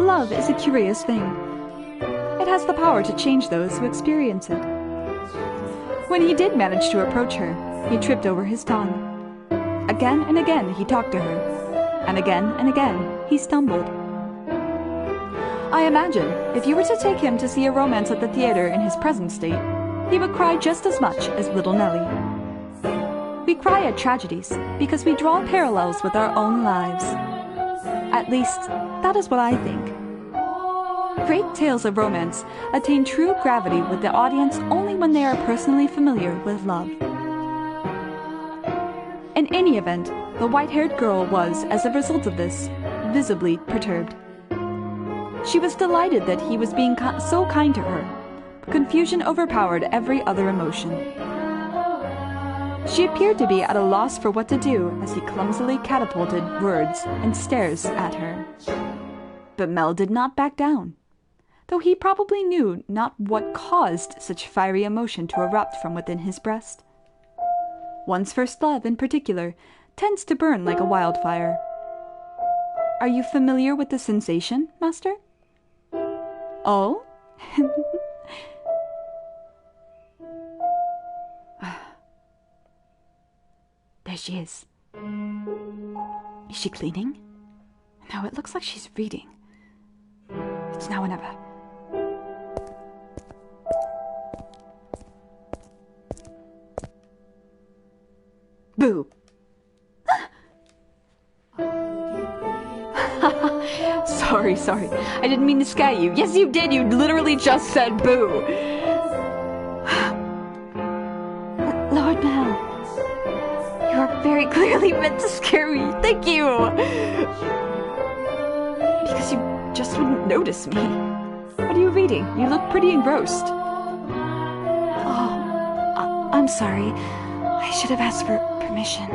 Love is a curious thing. It has the power to change those who experience it. When he did manage to approach her, he tripped over his tongue. Again and again he talked to her, and again he stumbled. I imagine if you were to take him to see a romance at the theater in his present state, he would cry just as much as little Nellie. We cry at tragedies because we draw parallels with our own lives. At least, that is what I think. Great tales of romance attain true gravity with the audience only when they are personally familiar with love. In any event, the white-haired girl was, as a result of this, visibly perturbed. She was delighted that he was being so kind to her, but confusion overpowered every other emotion. She appeared to be at a loss for what to do as he clumsily catapulted words and stares at her. But Mel did not back down, though he probably knew not what caused such fiery emotion to erupt from within his breast. One's first love, in particular, tends to burn like a wildfire. Are you familiar with the sensation, Master? Oh? There she is. Is she cleaning? No, it looks like she's reading. It's now or never. Boo! Sorry. I didn't mean to scare you. Yes, you did. You literally just said boo. Lord Mel, you are very clearly meant to scare me. Thank you! Because you just wouldn't notice me. What are you reading? You look pretty engrossed. Oh, I'm sorry. I should have asked for permission.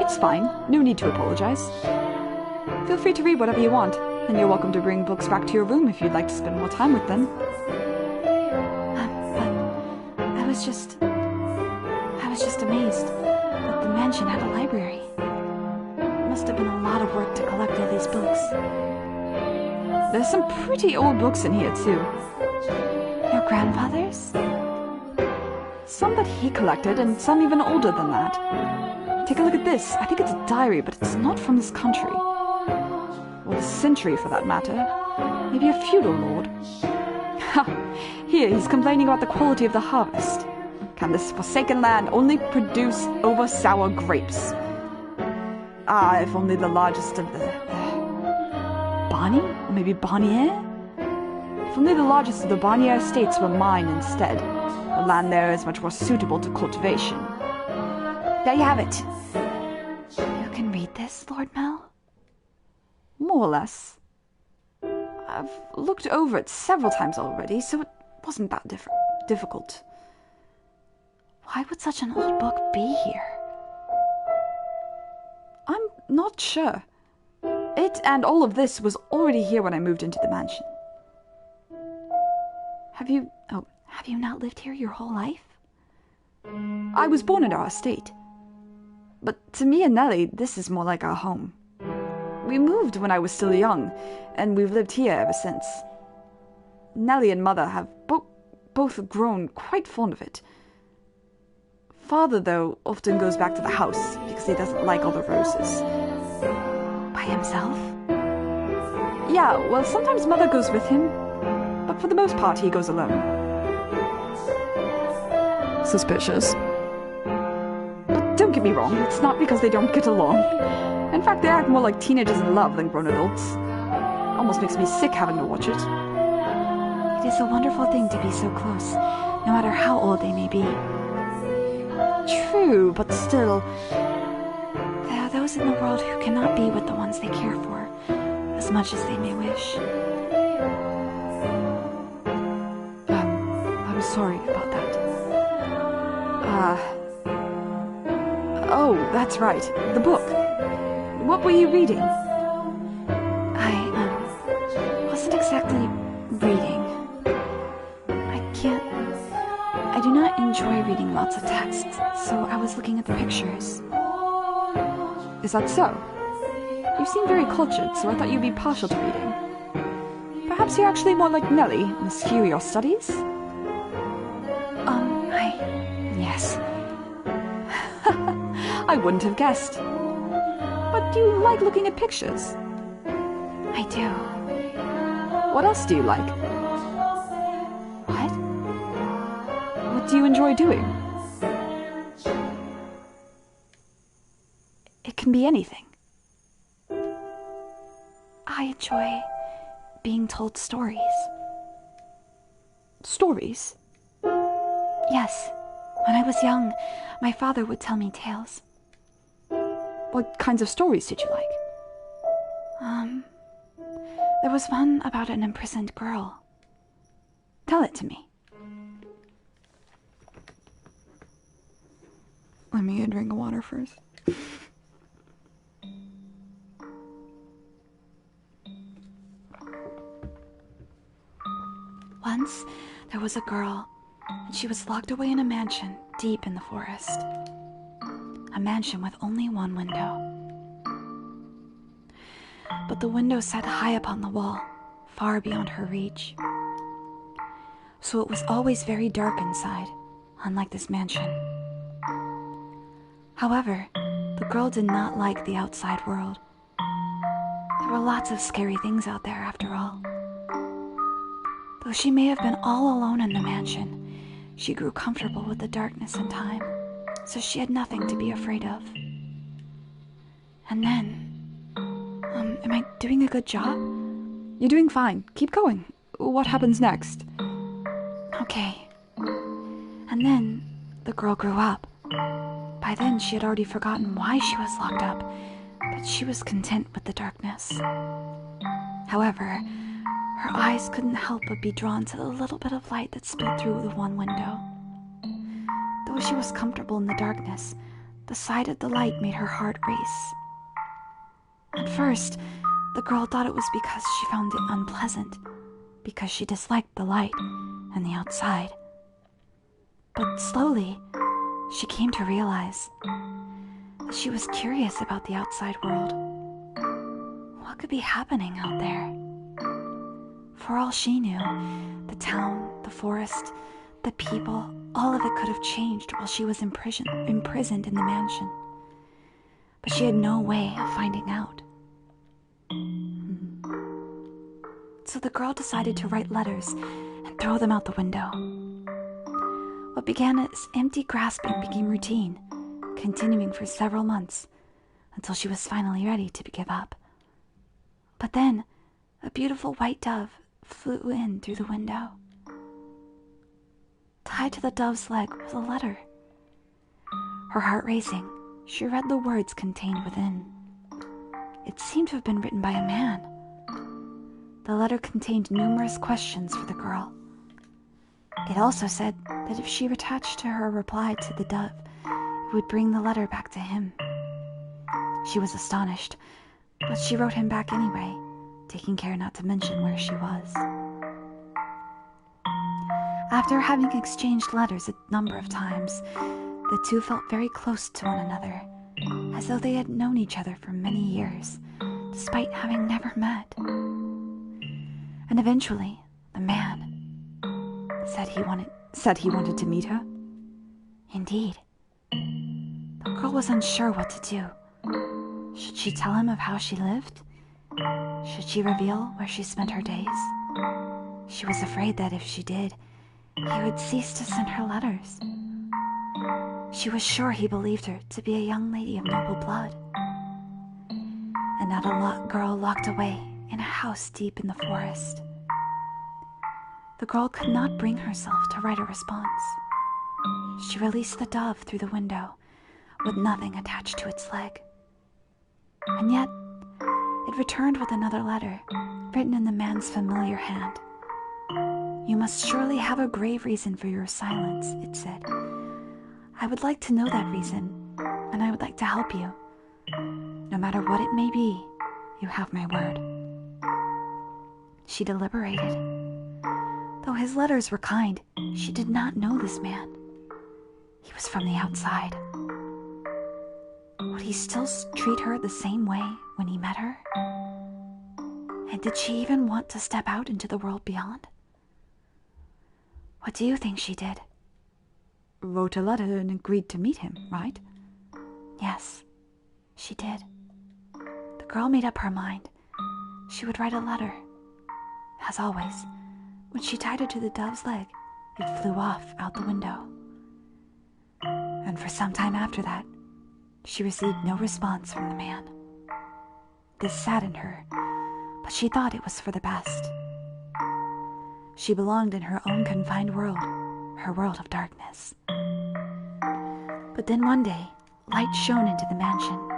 It's fine. No need to apologize. Feel free to read whatever you want, and you're welcome to bring books back to your room if you'd like to spend more time with them. But I was just amazed that the mansion had a library. It must have been a lot of work to collect all these books. There's some pretty old books in here, too. Your grandfather's? Some that he collected, and some even older than that. Take a look at this. I think it's a diary, but it's not from this country. Or this century, for that matter. Maybe a feudal lord. Ha! Here, he's complaining about the quality of the harvest. Can this forsaken land only produce over-sour grapes? Ah, if only the largest of the... Barney? Or maybe Barnier? If only the largest of the Barnier estates were mine instead. The land there is much more suitable to cultivation. There you have it. You can read this, Lord Mel? More or less. I've looked over it several times already, so it wasn't that difficult. Why would such an old book be here? I'm not sure. It and all of this was already here when I moved into the mansion. Have you not lived here your whole life? I was born in our estate. But to me and Nellie, this is more like our home. We moved when I was still young, and we've lived here ever since. Nellie and Mother have both grown quite fond of it. Father, though, often goes back to the house because he doesn't like all the roses. By himself? Yeah, well, sometimes Mother goes with him, but for the most part he goes alone. Suspicious. But don't get me wrong, it's not because they don't get along. In fact, they act more like teenagers in love than grown adults. Almost makes me sick having to watch it. It is a wonderful thing to be so close, no matter how old they may be. True, but still... There are those in the world who cannot be with the ones they care for, as much as they may wish. I'm sorry about that. Oh, that's right, the book. What were you reading? I wasn't exactly reading. I do not enjoy reading lots of text, so I was looking at the pictures. Is that so? You seem very cultured, so I thought you'd be partial to reading. Perhaps you're actually more like Nellie, eschew your studies? Yes. I wouldn't have guessed. But do you like looking at pictures? I do. What else do you like? What? What do you enjoy doing? It can be anything. I enjoy being told stories. Stories? Yes. When I was young, my father would tell me tales. What kinds of stories did you like? There was one about an imprisoned girl. Tell it to me. Let me get a drink of water first. Once, there was a girl, and she was locked away in a mansion deep in the forest. A mansion with only one window. But the window sat high upon the wall, far beyond her reach. So it was always very dark inside, unlike this mansion. However, the girl did not like the outside world. There were lots of scary things out there after all. Though she may have been all alone in the mansion, she grew comfortable with the darkness in time, so she had nothing to be afraid of. And then... am I doing a good job? You're doing fine. Keep going. What happens next? Okay. And then, the girl grew up. By then, she had already forgotten why she was locked up, but she was content with the darkness. However, her eyes couldn't help but be drawn to the little bit of light that spilled through the one window. Though she was comfortable in the darkness, the sight of the light made her heart race. At first, the girl thought it was because she found it unpleasant, because she disliked the light and the outside. But slowly, she came to realize that she was curious about the outside world. What could be happening out there? For all she knew, the town, the forest, the people, all of it could have changed while she was imprisoned in the mansion. But she had no way of finding out. So the girl decided to write letters and throw them out the window. What began as empty grasping became routine, continuing for several months, until she was finally ready to give up. But then, a beautiful white dove flew in through the window. Tied to the dove's leg was a letter. Her heart racing, she read the words contained within. It seemed to have been written by a man. The letter contained numerous questions for the girl. It also said that if she attached to her reply to the dove, it would bring the letter back to him. She was astonished, but she wrote him back anyway, taking care not to mention where she was. After having exchanged letters a number of times, the two felt very close to one another, as though they had known each other for many years, despite having never met. And eventually, the man said he wanted to meet her. Indeed. The girl was unsure what to do. Should she tell him of how she lived? Should she reveal where she spent her days? She was afraid that if she did, he would cease to send her letters. She was sure he believed her to be a young lady of noble blood, and not a girl locked away in a house deep in the forest. The girl could not bring herself to write a response. She released the dove through the window, with nothing attached to its leg. And yet, it returned with another letter, written in the man's familiar hand. "You must surely have a grave reason for your silence," it said. "I would like to know that reason, and I would like to help you. No matter what it may be, you have my word." She deliberated. Though his letters were kind, she did not know this man. He was from the outside. Would he still treat her the same way when he met her? And did she even want to step out into the world beyond? What do you think she did? Wrote a letter and agreed to meet him, right? Yes, she did. The girl made up her mind. She would write a letter. As always, when she tied it to the dove's leg, it flew off out the window. And for some time after that, she received no response from the man. This saddened her, but she thought it was for the best. She belonged in her own confined world, her world of darkness. But then one day, light shone into the mansion.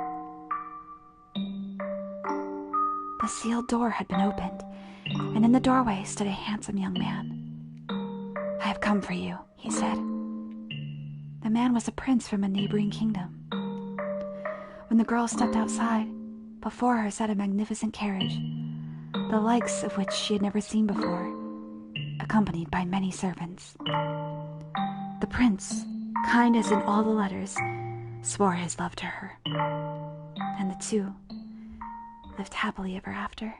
The sealed door had been opened, and in the doorway stood a handsome young man. "I have come for you," he said. The man was a prince from a neighboring kingdom. When the girl stepped outside, before her sat a magnificent carriage, the likes of which she had never seen before, accompanied by many servants. The prince, kind as in all the letters, swore his love to her, and the two lived happily ever after.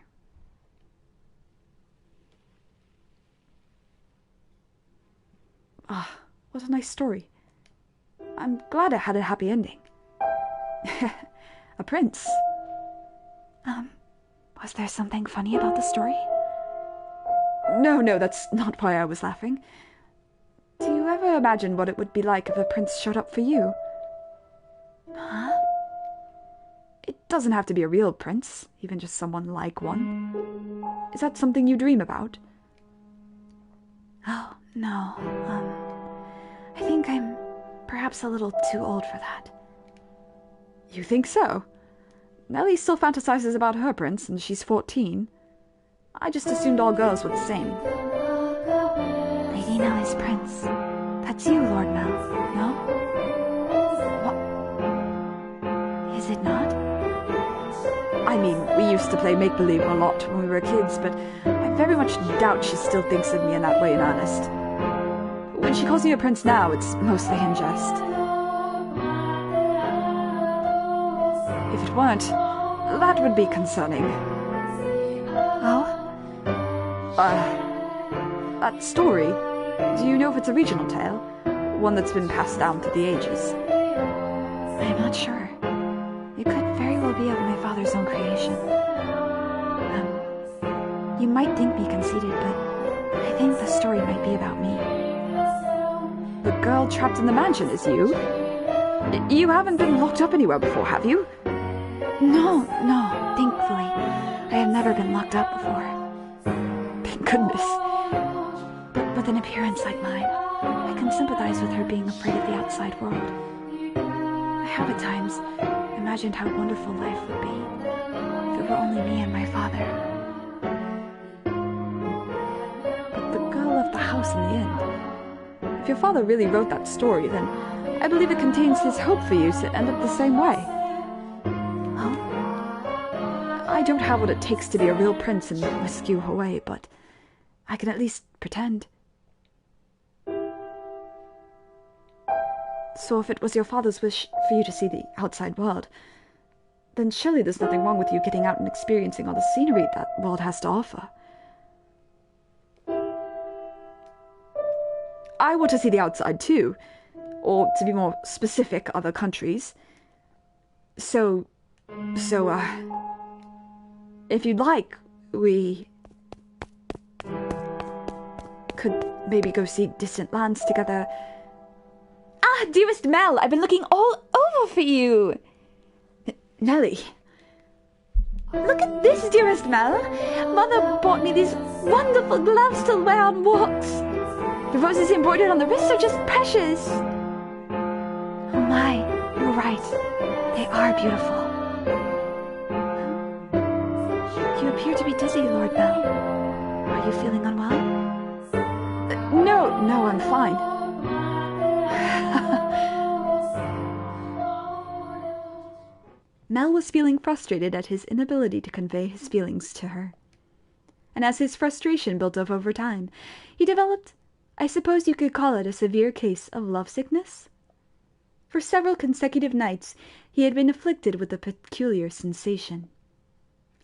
Ah, what a nice story. I'm glad it had a happy ending. A prince. Was there something funny about the story? No, that's not why I was laughing. Do you ever imagine what it would be like if a prince showed up for you? Huh? It doesn't have to be a real prince, even just someone like one. Is that something you dream about? Oh, no. I think I'm perhaps a little too old for that. You think so? Nellie still fantasizes about her prince, and she's 14. I just assumed all girls were the same. Lady Nellie's prince. That's you, Lord Mel, no? What? Is it not? I mean, we used to play make-believe a lot when we were kids, but I very much doubt she still thinks of me in that way in earnest. When she calls me a prince now, it's mostly in jest. If it weren't, that would be concerning. Oh? That story, do you know if it's a regional tale? One that's been passed down through the ages? I'm not sure. It could very well be of my father's own creation. You might think me conceited, but I think the story might be about me. The girl trapped in the mansion is you? You haven't been locked up anywhere before, have you? No, thankfully. I have never been locked up before. Thank goodness. But with an appearance like mine, I can sympathize with her being afraid of the outside world. I have at times imagined how wonderful life would be if it were only me and my father. But the girl left the house in the end. If your father really wrote that story, then I believe it contains his hope for you to end up the same way. I don't have what it takes to be a real prince and whisk you away, but I can at least pretend. So if it was your father's wish for you to see the outside world, then surely there's nothing wrong with you getting out and experiencing all the scenery that world has to offer. I want to see the outside too, or to be more specific, other countries. So, if you'd like, we could maybe go see distant lands together. Ah, dearest Mel, I've been looking all over for you. Nellie. Look at this, dearest Mel. Mother bought me these wonderful gloves to wear on walks. The roses embroidered on the wrists are just precious. Oh my, you're right. They are beautiful. You appear to be dizzy, Lord Mel. Are you feeling unwell? No, I'm fine. Mel was feeling frustrated at his inability to convey his feelings to her. And as his frustration built up over time, he developed, I suppose you could call it, a severe case of lovesickness. For several consecutive nights he had been afflicted with a peculiar sensation,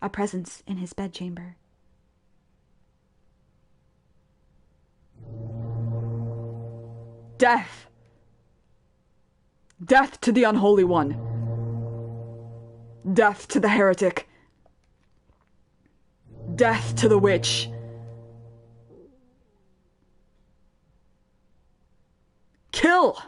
a presence in his bedchamber. Death! Death to the unholy one! Death to the heretic! Death to the witch! Kill!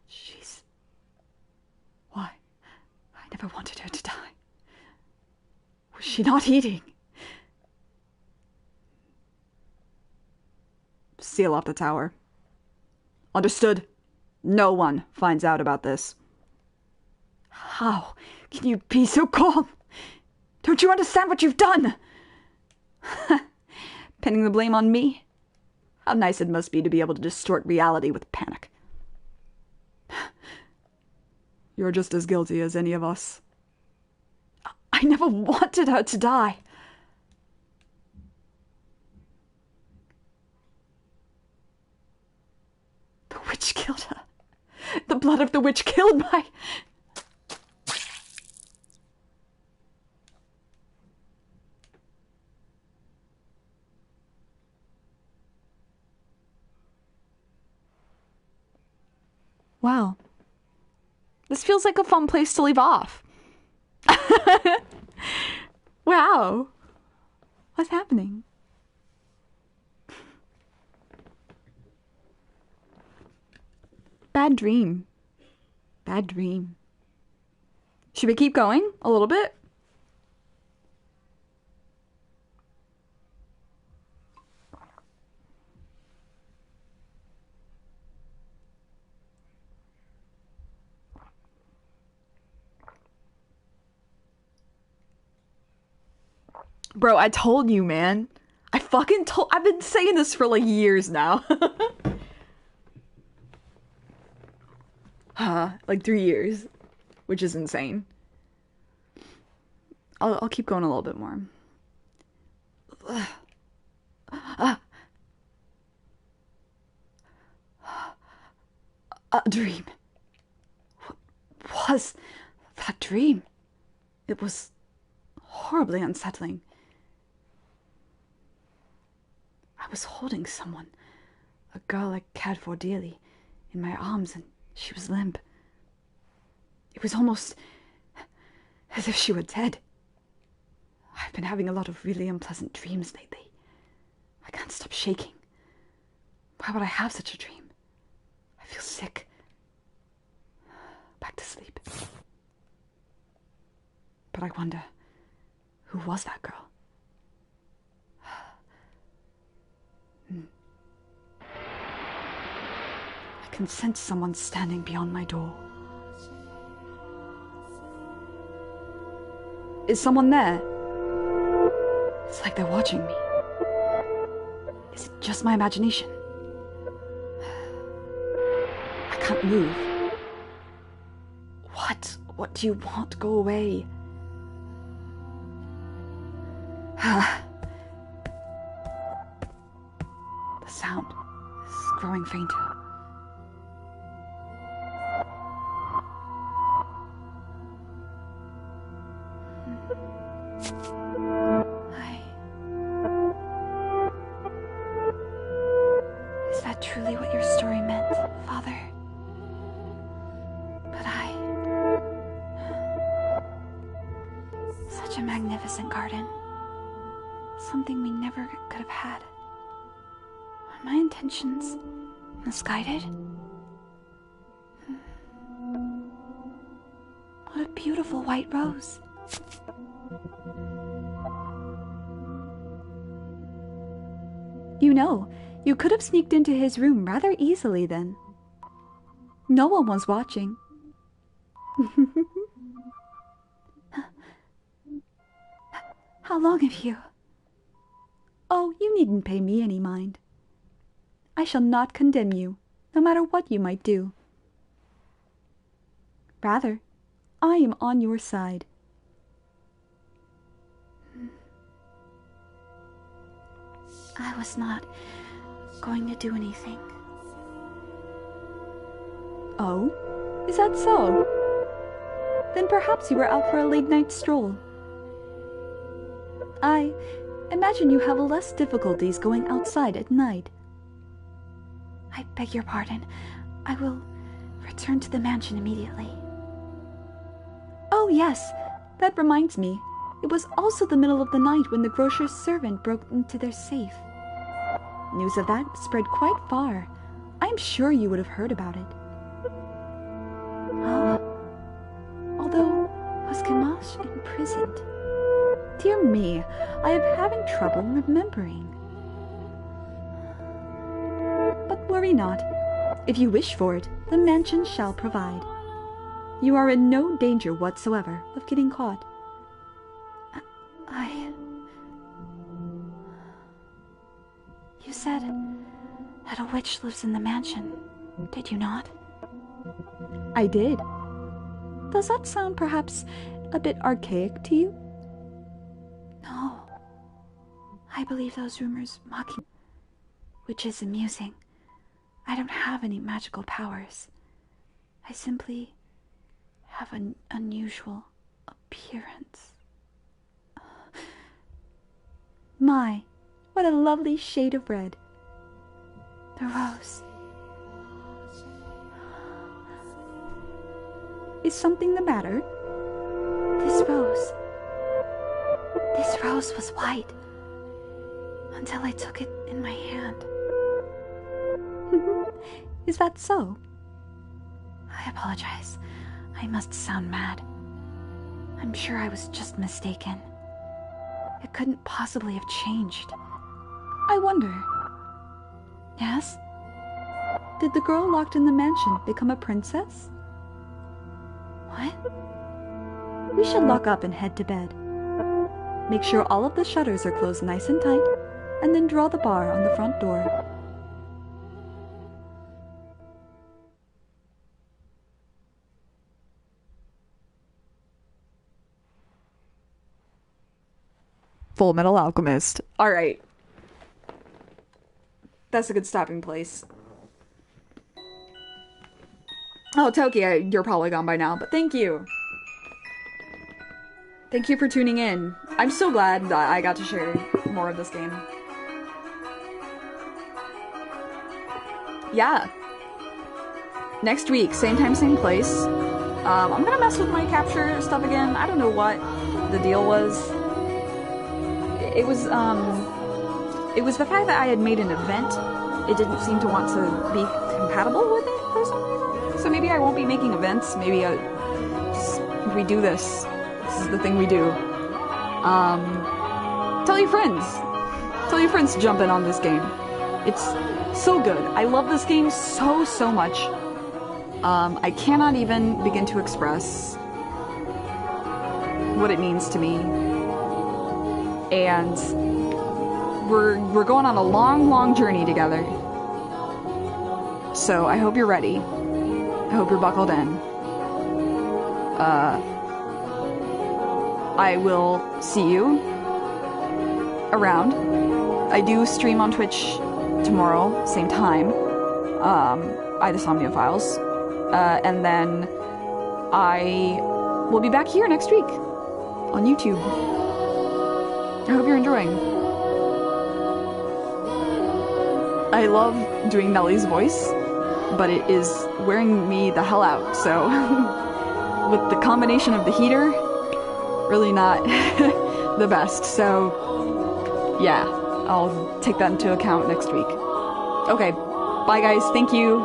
She's... Why? I never wanted her to die. Was she not eating? Seal off the tower. Understood? No one finds out about this. How can you be so calm? Don't you understand what you've done? Pinning the blame on me? How nice it must be to be able to distort reality with panic. You're just as guilty as any of us. I never wanted her to die. The witch killed her. The blood of the witch killed my... Wow. This feels like a fun place to leave off. Wow. What's happening? Bad dream. Bad dream. Should we keep going a little bit? Bro, I told you, man. I've been saying this for like years now. Like 3 years, which is insane. I'll keep going a little bit more. A dream. What was that dream? It was horribly unsettling. I was holding someone, a girl I cared for dearly, in my arms, and she was limp. It was almost as if she were dead. I've been having a lot of really unpleasant dreams lately. I can't stop shaking. Why would I have such a dream? I feel sick. Back to sleep. But I wonder, who was that girl? I can sense someone standing beyond my door. Is someone there? It's like they're watching me. Is it just my imagination? I can't move. What? What do you want? Go away. The sound is growing fainter. Is that truly what your story meant, Father? But such a magnificent garden. Something we never could have had. Are my intentions misguided? What a beautiful white rose. You know, you could have sneaked into his room rather easily then. No one was watching. How long have you... Oh, you needn't pay me any mind. I shall not condemn you, no matter what you might do. Rather, I am on your side. I was not going to do anything. Oh? Is that so? Then perhaps you were out for a late-night stroll. I imagine you have less difficulties going outside at night. I beg your pardon. I will return to the mansion immediately. Oh, yes. That reminds me. It was also the middle of the night when the grocer's servant broke into their safe. News of that spread quite far. I am sure you would have heard about it. Although, was Gamache imprisoned? Dear me, I am having trouble remembering. But worry not. If you wish for it, the mansion shall provide. You are in no danger whatsoever of getting caught. You said that a witch lives in the mansion, did you not? I did. Does that sound perhaps a bit archaic to you? No. I believe those rumors mocking, which is amusing. I don't have any magical powers. I simply have an unusual appearance. My, what a lovely shade of red. The rose. Is something the matter? This rose was white until I took it in my hand. Is that so? I apologize. I must sound mad. I'm sure I was just mistaken. It couldn't possibly have changed. I wonder. Yes? Did the girl locked in the mansion become a princess? What? We should lock up and head to bed. Make sure all of the shutters are closed nice and tight, and then draw the bar on the front door. Full Metal Alchemist. Alright. That's a good stopping place. Oh, Toki, you're probably gone by now, but thank you. Thank you for tuning in. I'm so glad that I got to share more of this game. Yeah. Next week, same time, same place. I'm gonna mess with my capture stuff again. I don't know what the deal was. It was the fact that I had made an event. It didn't seem to want to be compatible with it for some reason. So maybe I won't be making events. Maybe we do this. This is the thing we do. Tell your friends. Tell your friends to jump in on this game. It's so good. I love this game so much. I cannot even begin to express what it means to me. And we're going on a long journey together. So I hope you're ready. I hope you're buckled in. I will see you around. I do stream on Twitch tomorrow, same time. I the Somnia Files. And then I will be back here next week on YouTube. I hope you're enjoying. I love doing Nellie's voice, but it is wearing me the hell out, so with the combination of the heater, really not the best, so yeah, I'll take that into account next week. Okay, bye guys, thank you.